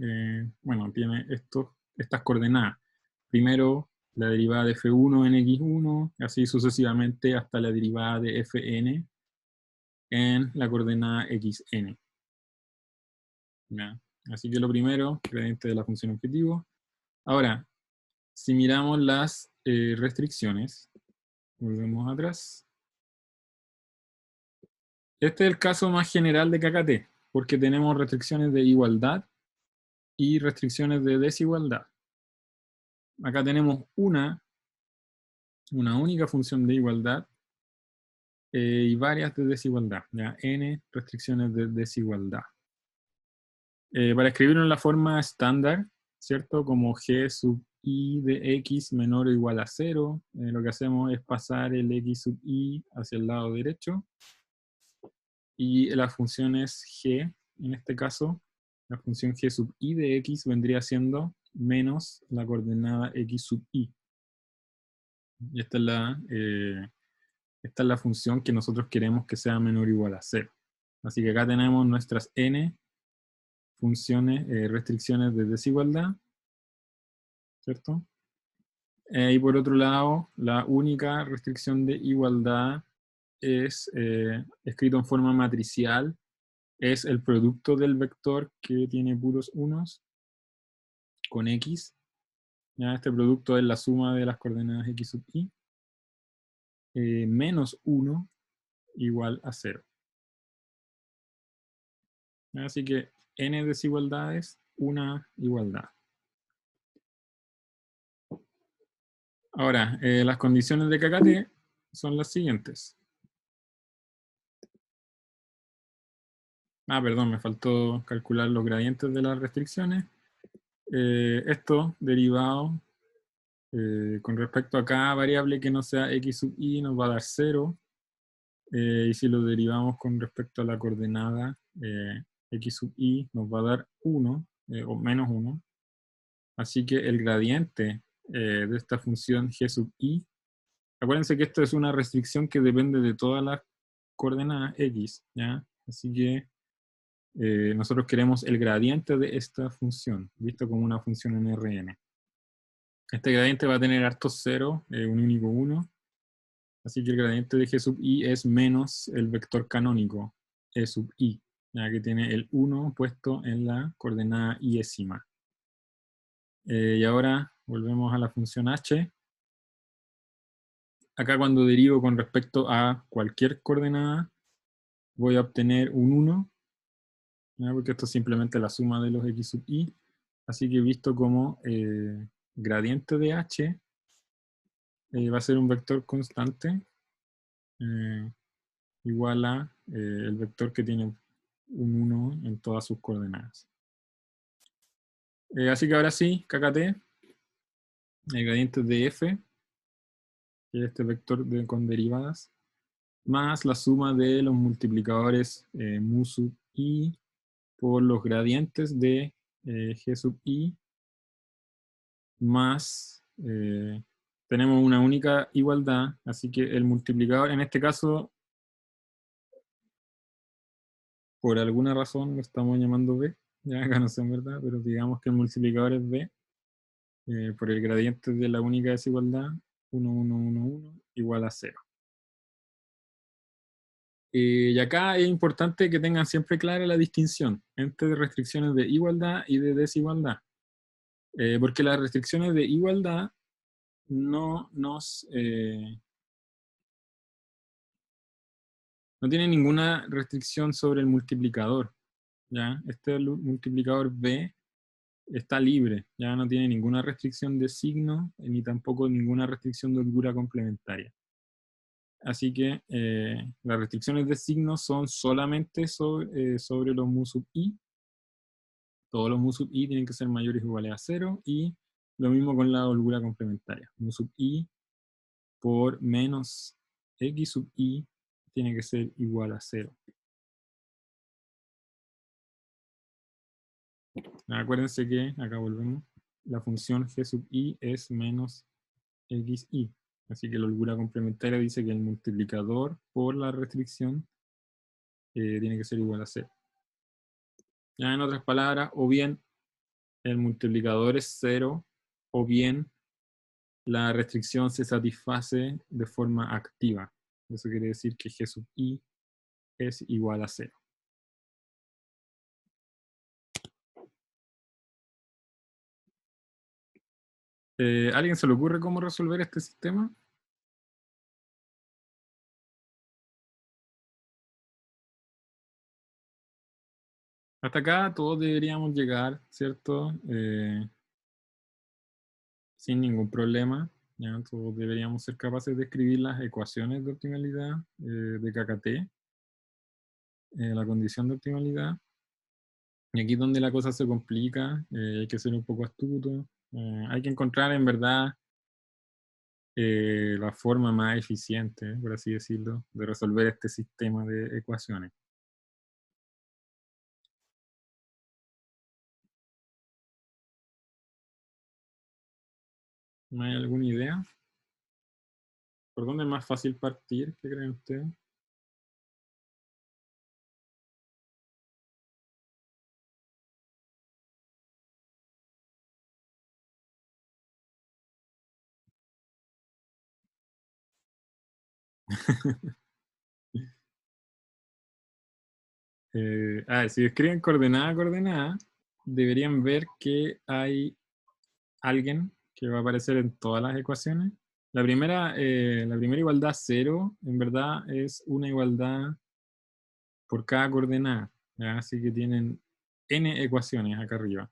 bueno, tiene estas coordenadas. Primero, la derivada de f1 en x1, así sucesivamente hasta la derivada de fn en la coordenada xn. ¿Ya? Así que lo primero, gradiente de la función objetivo. Ahora, si miramos las restricciones, volvemos atrás. Este es el caso más general de KKT, porque tenemos restricciones de igualdad y restricciones de desigualdad. Acá tenemos una única función de igualdad y varias de desigualdad, ¿ya? N restricciones de desigualdad. Para escribirlo en la forma estándar, ¿cierto? Como g sub i de x menor o igual a 0, lo que hacemos es pasar el x sub i hacia el lado derecho, y la función es g, en este caso, la función g sub i de x vendría siendo menos la coordenada x sub i. Y esta es la función que nosotros queremos que sea menor o igual a 0. Así que acá tenemos nuestras n funciones, restricciones de desigualdad, ¿cierto? Y por otro lado, la única restricción de igualdad es, escrito en forma matricial, es el producto del vector que tiene puros unos con x. ¿Ya? Este producto es la suma de las coordenadas x sub i, menos 1 igual a 0. Así que n desigualdades, una igualdad. Ahora, las condiciones de KKT son las siguientes. Perdón, me faltó calcular los gradientes de las restricciones. Esto derivado con respecto a cada variable que no sea x sub i nos va a dar 0. Y si lo derivamos con respecto a la coordenada x sub i nos va a dar 1 o menos 1. Así que el gradiente de esta función g sub i, acuérdense que esto es una restricción que depende de todas las coordenadas x, ¿ya? Así que nosotros queremos el gradiente de esta función, visto como una función en Rn. Este gradiente va a tener hartos ceros, un único 1, así que el gradiente de g sub i es menos el vector canónico, e sub i, ya que tiene el 1 puesto en la coordenada iésima. Y ahora volvemos a la función h. Acá cuando derivo con respecto a cualquier coordenada, voy a obtener un 1, ¿ya? Porque esto es simplemente la suma de los x sub i. Así que visto como gradiente de h va a ser un vector constante igual a el vector que tiene un 1 en todas sus coordenadas. Así que ahora sí, KKT, el gradiente de f, que es este vector con derivadas, más la suma de los multiplicadores mu sub i por los gradientes de g sub i, más tenemos una única igualdad, así que el multiplicador, en este caso, por alguna razón lo estamos llamando b, ya acá no sé en verdad, pero digamos que el multiplicador es b, por el gradiente de la única desigualdad, 1, 1, 1, 1, igual a 0. Y acá es importante que tengan siempre clara la distinción entre restricciones de igualdad y de desigualdad. Porque las restricciones de igualdad no tienen ninguna restricción sobre el multiplicador, ¿ya? Este multiplicador b está libre, ya no tiene ninguna restricción de signo, ni tampoco ninguna restricción de holgura complementaria. Así que las restricciones de signo son solamente sobre los mu sub i. Todos los mu sub i tienen que ser mayores o iguales a 0, y lo mismo con la holgura complementaria. Mu sub i por menos x sub i tiene que ser igual a 0. Acuérdense que, acá volvemos, la función g sub i es menos xi. Así que la holgura complementaria dice que el multiplicador por la restricción tiene que ser igual a 0. Ya en otras palabras, o bien el multiplicador es 0, o bien la restricción se satisface de forma activa. Eso quiere decir que g sub i es igual a 0. ¿Alguien se le ocurre cómo resolver este sistema? Hasta acá todos deberíamos llegar, ¿cierto? Sin ningún problema. ¿Ya? Todos deberíamos ser capaces de escribir las ecuaciones de optimalidad de KKT, la condición de optimalidad. Y aquí es donde la cosa se complica, hay que ser un poco astuto, hay que encontrar en verdad la forma más eficiente, por así decirlo, de resolver este sistema de ecuaciones. ¿No hay alguna idea? ¿Por dónde es más fácil partir? ¿Qué creen ustedes? Si escriben coordenada a coordenada, deberían ver que hay alguien que va a aparecer en todas las ecuaciones. La primera igualdad 0, en verdad, es una igualdad por cada coordenada, ¿ya? Así que tienen n ecuaciones acá arriba.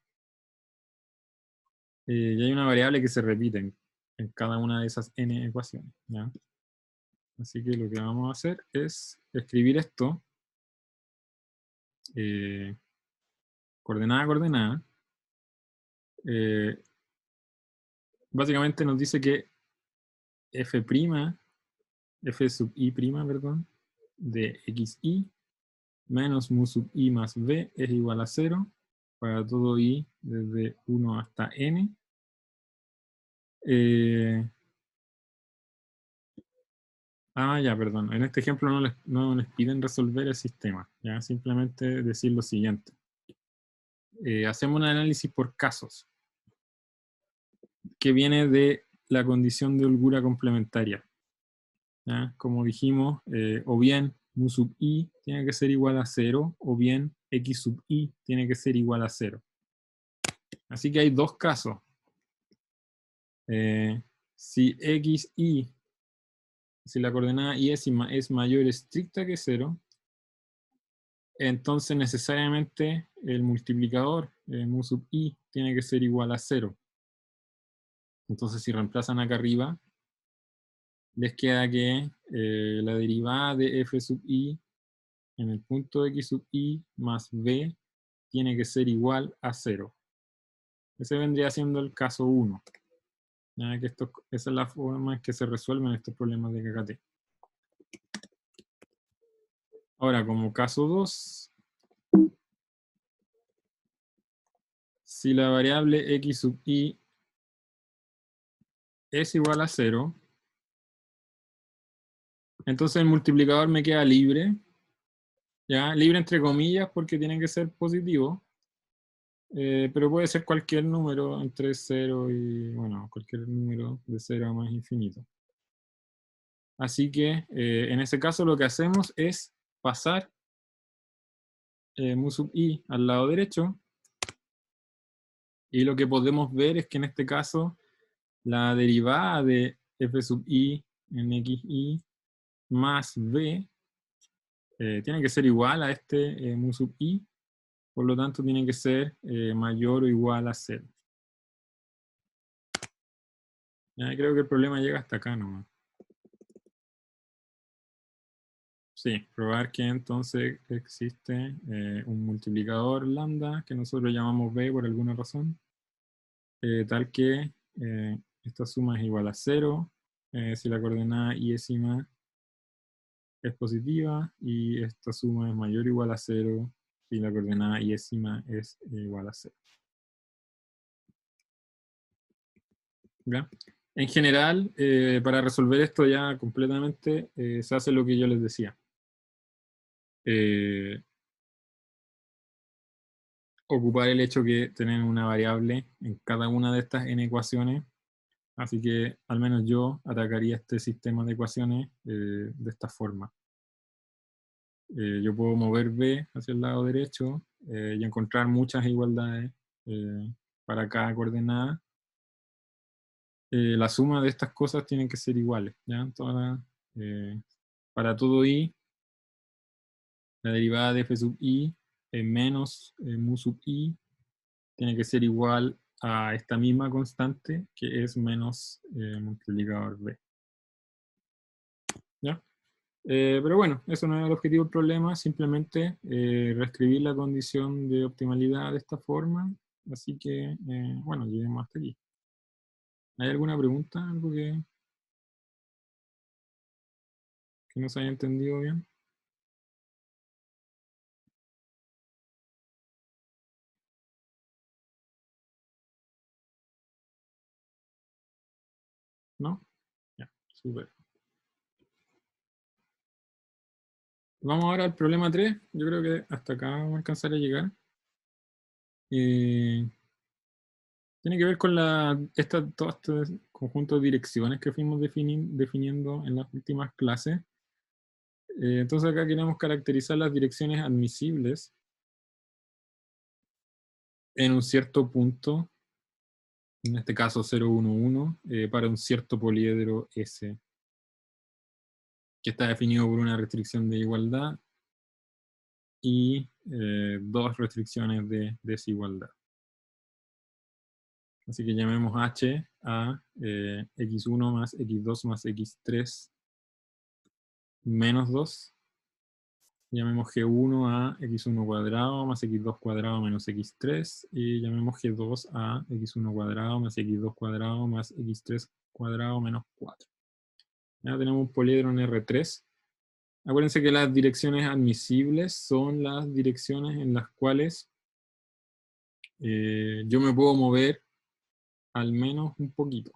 Y hay una variable que se repite en cada una de esas n ecuaciones, ¿ya? Así que lo que vamos a hacer es escribir esto, coordenada a coordenada. Básicamente nos dice que f' f sub i', perdón, de xi menos mu sub i más b es igual a 0 para todo i desde 1 hasta n. Ya, perdón. En este ejemplo no les piden resolver el sistema, ¿ya? Simplemente decir lo siguiente. Hacemos un análisis por casos, que viene de la condición de holgura complementaria, ¿ya? Como dijimos, o bien mu sub i tiene que ser igual a 0, o bien x sub i tiene que ser igual a 0. Así que hay dos casos. Si si la coordenada iésima es mayor estricta que 0, entonces necesariamente el multiplicador mu sub i tiene que ser igual a 0. Entonces si reemplazan acá arriba, les queda que la derivada de f sub i en el punto x sub i más b tiene que ser igual a 0. Ese vendría siendo el caso 1. Que esa es la forma en que se resuelven estos problemas de KKT. Ahora, como caso 2, si la variable x sub i es igual a 0, entonces el multiplicador me queda libre, ¿ya? Libre entre comillas porque tiene que ser positivo, pero puede ser cualquier número entre 0 y, bueno, cualquier número de 0 a más infinito. Así que en ese caso lo que hacemos es pasar mu sub i al lado derecho, y lo que podemos ver es que en este caso la derivada de f sub i en xi más b tiene que ser igual a este mu sub i, por lo tanto tiene que ser mayor o igual a 0. Creo que el problema llega hasta acá nomás. Sí, probar que entonces existe un multiplicador lambda que nosotros llamamos b por alguna razón, tal que esta suma es igual a 0 si la coordenada iésima es positiva, y esta suma es mayor o igual a 0 si la coordenada iésima es igual a 0. ¿Ya? En general, para resolver esto ya completamente, se hace lo que yo les decía. Ocupar el hecho que tienen una variable en cada una de estas n ecuaciones, así que al menos yo atacaría este sistema de ecuaciones de esta forma. Yo puedo mover b hacia el lado derecho y encontrar muchas igualdades para cada coordenada. La suma de estas cosas tienen que ser iguales, ¿ya? Para todo i, la derivada de f sub i menos mu sub i tiene que ser igual a esta misma constante, que es menos multiplicador b. ¿Ya? Pero bueno, eso no es el objetivo del problema, simplemente reescribir la condición de optimalidad de esta forma. Así que, bueno, lleguemos hasta aquí. ¿Hay alguna pregunta? ¿Algo que no se haya entendido bien? ¿No? Ya, súper. Vamos ahora al problema 3. Yo creo que hasta acá vamos a alcanzar a llegar. Tiene que ver con todo este conjunto de direcciones que fuimos definiendo en las últimas clases. Entonces acá queremos caracterizar las direcciones admisibles en un cierto punto, en este caso 0, 1, 1, para un cierto poliedro S, que está definido por una restricción de igualdad y dos restricciones de desigualdad. Así que llamemos H a x1 más x2 más x3 menos 2. Llamemos G1 a x1 cuadrado más x2 cuadrado menos x3. Y llamemos G2 a x1 cuadrado más x2 cuadrado más x3 cuadrado menos 4. Ya tenemos un poliedro en R3. Acuérdense que las direcciones admisibles son las direcciones en las cuales yo me puedo mover al menos un poquito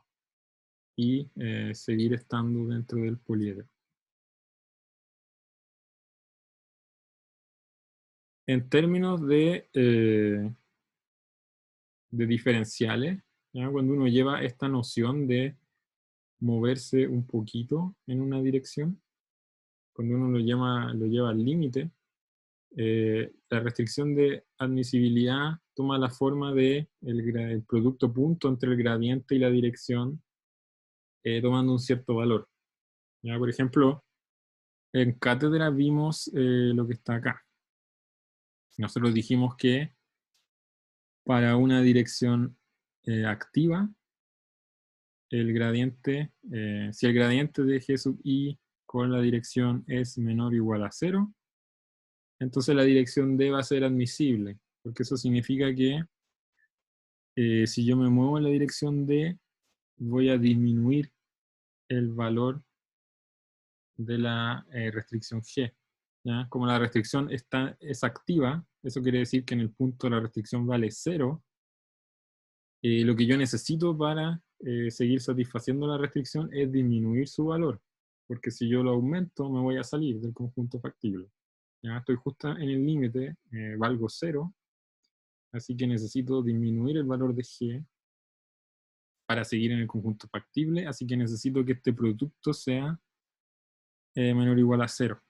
y seguir estando dentro del poliedro. En términos de diferenciales, ¿ya? Cuando uno lleva esta noción de moverse un poquito en una dirección, cuando uno lo lleva al límite, la restricción de admisibilidad toma la forma de el producto punto entre el gradiente y la dirección, tomando un cierto valor. ¿Ya? Por ejemplo, en cátedra vimos lo que está acá. Nosotros dijimos que para una dirección activa, el gradiente, si el gradiente de G sub I con la dirección es menor o igual a 0, entonces la dirección D va a ser admisible, porque eso significa que si yo me muevo en la dirección D, voy a disminuir el valor de la restricción G. ¿Ya? Como la restricción es activa, eso quiere decir que en el punto la restricción vale 0, lo que yo necesito para seguir satisfaciendo la restricción es disminuir su valor, porque si yo lo aumento me voy a salir del conjunto factible. Ya estoy justo en el límite, valgo 0, así que necesito disminuir el valor de G para seguir en el conjunto factible, así que necesito que este producto sea menor o igual a 0.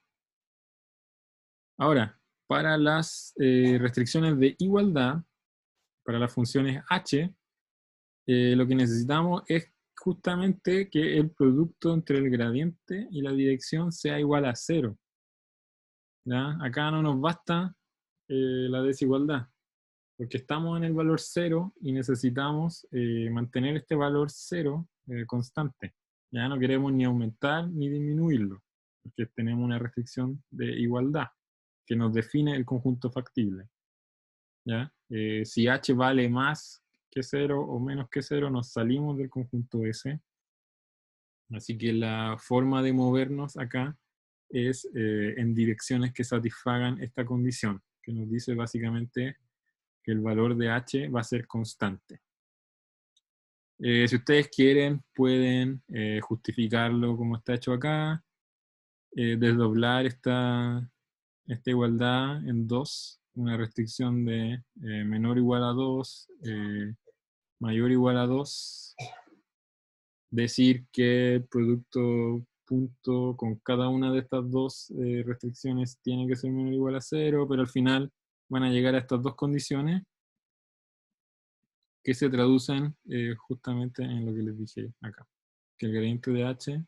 Ahora, para las restricciones de igualdad, para las funciones H, lo que necesitamos es justamente que el producto entre el gradiente y la dirección sea igual a 0. ¿Ya? Acá no nos basta la desigualdad, porque estamos en el valor 0 y necesitamos mantener este valor 0 constante. Ya no queremos ni aumentar ni disminuirlo, porque tenemos una restricción de igualdad que nos define el conjunto factible. ¿Ya? Si H vale más que 0 o menos que 0, nos salimos del conjunto S. Así que la forma de movernos acá es en direcciones que satisfagan esta condición, que nos dice básicamente que el valor de H va a ser constante. Si ustedes quieren, pueden justificarlo como está hecho acá, desdoblar esta igualdad en 2, una restricción de menor o igual a 2, mayor o igual a 2, decir que el producto punto con cada una de estas dos restricciones tiene que ser menor o igual a 0, pero al final van a llegar a estas dos condiciones que se traducen justamente en lo que les dije acá, que el gradiente de H,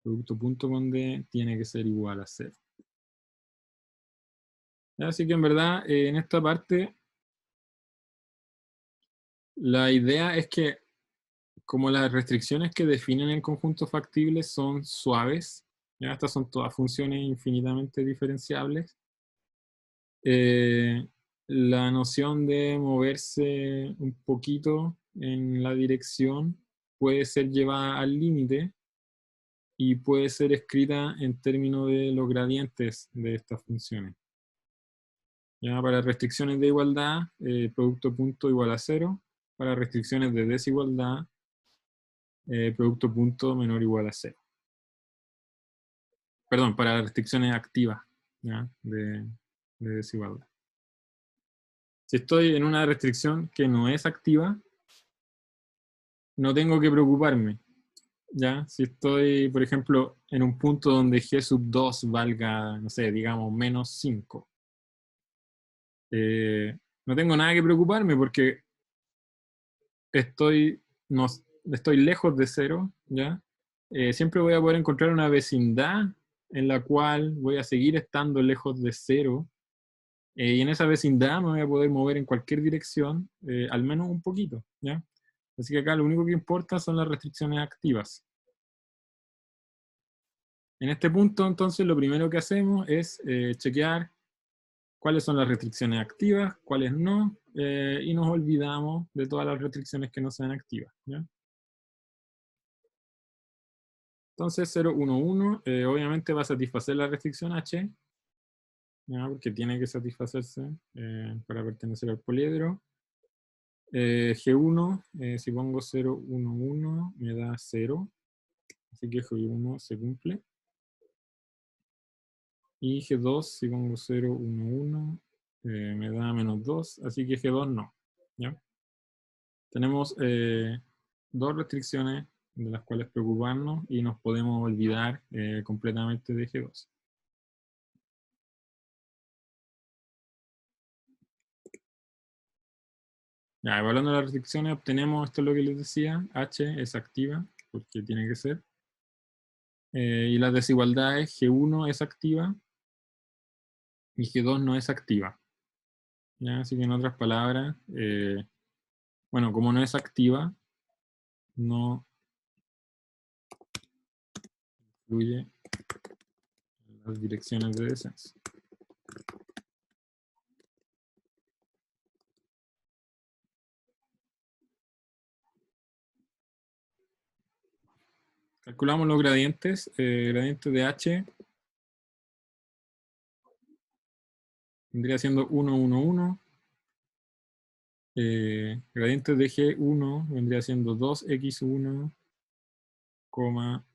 producto punto con D, tiene que ser igual a 0. Así que en verdad, en esta parte, la idea es que como las restricciones que definen el conjunto factible son suaves, Ya, estas son todas funciones infinitamente diferenciables. La noción de moverse un poquito en la dirección puede ser llevada al límite y puede ser escrita en términos de los gradientes de estas funciones. Ya, para restricciones de igualdad, producto punto igual a 0. Para restricciones de desigualdad, producto punto menor o igual a 0. Perdón, para restricciones activas, ¿ya? De desigualdad. Si estoy en una restricción que no es activa, no tengo que preocuparme, ¿ya? Si estoy, por ejemplo, en un punto donde G sub 2 valga, no sé, digamos, menos 5, no tengo nada que preocuparme porque no, estoy lejos de 0, ¿ya? Siempre voy a poder encontrar una vecindad en la cual voy a seguir estando lejos de 0, y en esa vecindad me voy a poder mover en cualquier dirección, al menos un poquito, ¿ya? Así que acá lo único que importa son las restricciones activas. En este punto, entonces, lo primero que hacemos es chequear cuáles son las restricciones activas, cuáles no, y nos olvidamos de todas las restricciones que no sean activas, ¿ya? Entonces 0, 1, 1, obviamente va a satisfacer la restricción H, ¿ya? Porque tiene que satisfacerse para pertenecer al poliedro. G1, si pongo 0, 1, 1, me da 0, así que G1 se cumple. Y G2, si pongo 0, 1, 1, me da menos 2, así que G2 no, ¿ya? Tenemos dos restricciones de las cuales preocuparnos y nos podemos olvidar completamente de G2. Ya, evaluando las restricciones obtenemos, esto es lo que les decía, H es activa, porque tiene que ser. Y las desigualdades, G1 es activa y G2 no es activa. ¿Ya? Así que en otras palabras, bueno, como no es activa, no influye en las direcciones de descenso. Calculamos los gradientes. Gradiente de H vendría siendo 1, 1, 1. Gradiente de G1 vendría siendo 2x1,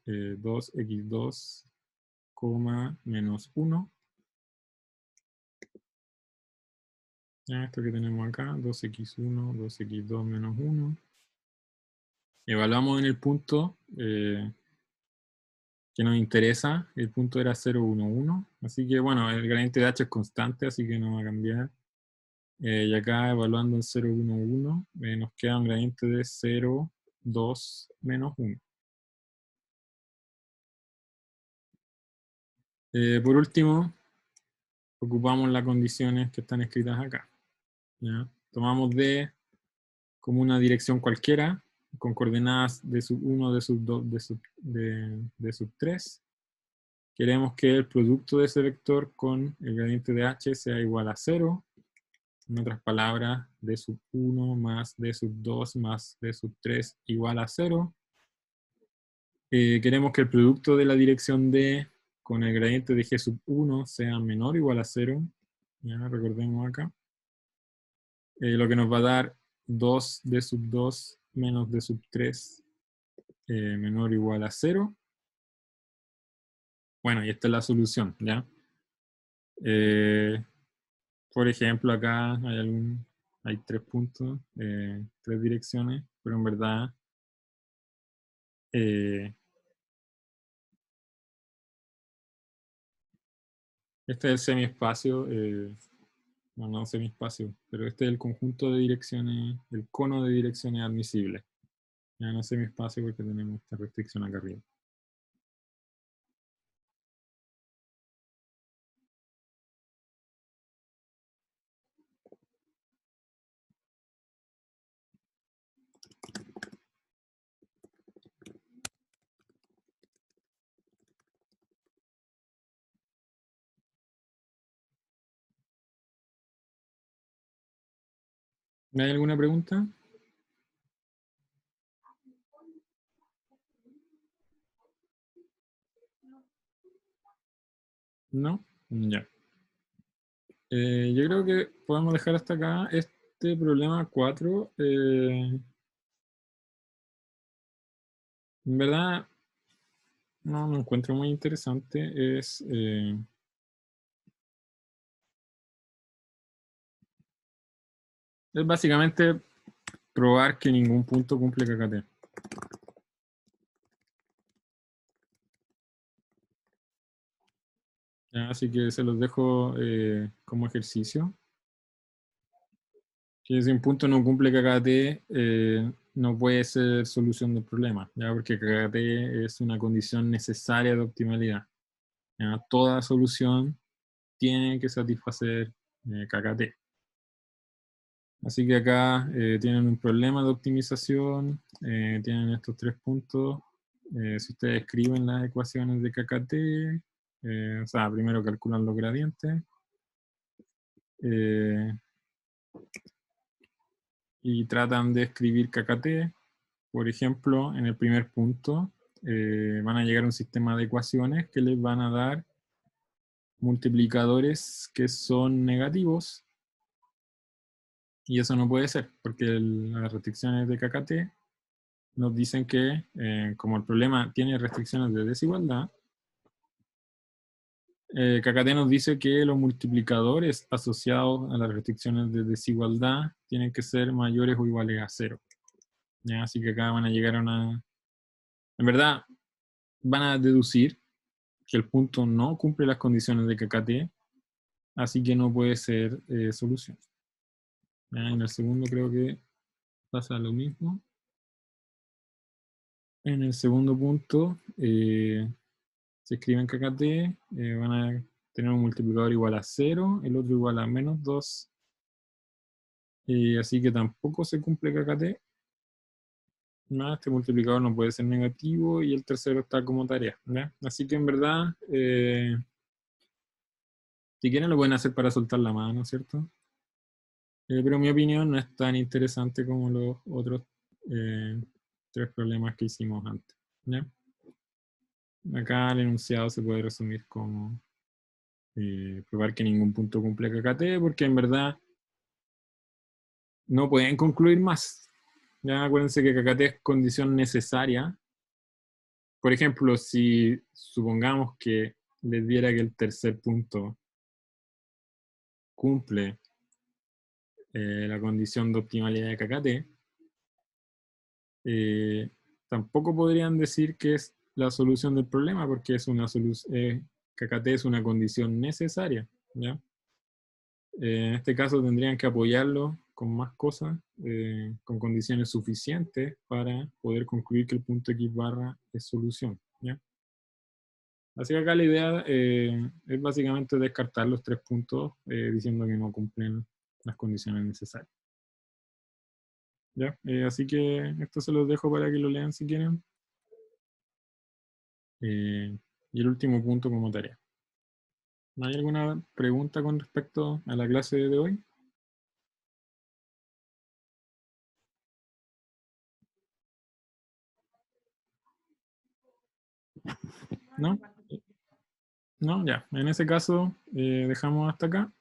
2x2, menos 1. Ya, esto que tenemos acá, 2x1, 2x2 menos 1. Evaluamos en el punto que nos interesa. El punto era 0, 1, 1. Así que bueno, el gradiente de H es constante, así que no va a cambiar. Y acá evaluando en 0, 1, 1, nos queda un gradiente de 0, 2, menos 1. Por último, ocupamos las condiciones que están escritas acá, ¿ya? Tomamos D como una dirección cualquiera, con coordenadas de sub 1, de sub 2, de sub 3. Queremos que el producto de ese vector con el gradiente de H sea igual a 0. En otras palabras, D sub 1 más D sub 2 más D sub 3 igual a 0. Queremos que el producto de la dirección D con el gradiente de G sub 1 sea menor o igual a 0. Ya, recordemos acá. Lo que nos va a dar 2D sub 2 menos D sub 3 menor o igual a 0. Bueno, y esta es la solución, ¿ya? Por ejemplo, acá hay 3 puntos, 3 direcciones, pero en verdad este es el semiespacio, no semiespacio, pero este es el conjunto de direcciones, el cono de direcciones admisibles. Ya no es semiespacio porque tenemos esta restricción acá arriba. ¿Hay alguna pregunta? ¿No? Ya. Yo creo que podemos dejar hasta acá este problema 4. En verdad, no lo encuentro muy interesante. Es básicamente probar que ningún punto cumple KKT. Ya, así que se los dejo como ejercicio. Que si un punto no cumple KKT, no puede ser solución del problema, ¿ya? Porque KKT es una condición necesaria de optimalidad. ¿Ya? Toda solución tiene que satisfacer KKT. Así que acá tienen un problema de optimización, tienen estos 3 puntos. Si ustedes escriben las ecuaciones de KKT, o sea, primero calculan los gradientes, y tratan de escribir KKT, por ejemplo, en el primer punto, van a llegar a un sistema de ecuaciones que les van a dar multiplicadores que son negativos, y eso no puede ser, porque las restricciones de KKT nos dicen que, como el problema tiene restricciones de desigualdad, KKT nos dice que los multiplicadores asociados a las restricciones de desigualdad tienen que ser mayores o iguales a 0. ¿Ya? Así que acá van a llegar a una... En verdad, van a deducir que el punto no cumple las condiciones de KKT, así que no puede ser solución. ¿Ya? En el segundo creo que pasa lo mismo. En el segundo punto, se escriben KKT, van a tener un multiplicador igual a 0, el otro igual a menos 2, así que tampoco se cumple KKT. No, este multiplicador no puede ser negativo y el tercero está como tarea, ¿ya? Así que en verdad, si quieren lo pueden hacer para soltar la mano, ¿cierto? Pero en mi opinión no es tan interesante como los otros 3 problemas que hicimos antes, ¿ya? Acá el enunciado se puede resumir como probar que ningún punto cumple KKT, porque en verdad no pueden concluir más. Ya acuérdense que KKT es condición necesaria. Por ejemplo, si supongamos que les diera que el tercer punto cumple la condición de optimalidad de KKT, tampoco podrían decir que es la solución del problema, porque es una KKT es una condición necesaria, ¿ya? En este caso tendrían que apoyarlo con más cosas, con condiciones suficientes para poder concluir que el punto X barra es solución, ¿ya? Así que acá la idea es básicamente descartar los 3 puntos diciendo que no cumplen las condiciones necesarias. ¿Ya? Así que esto se los dejo para que lo lean si quieren. Y el último punto como tarea. ¿Hay alguna pregunta con respecto a la clase de hoy? ¿No? No, ya. En ese caso, dejamos hasta acá.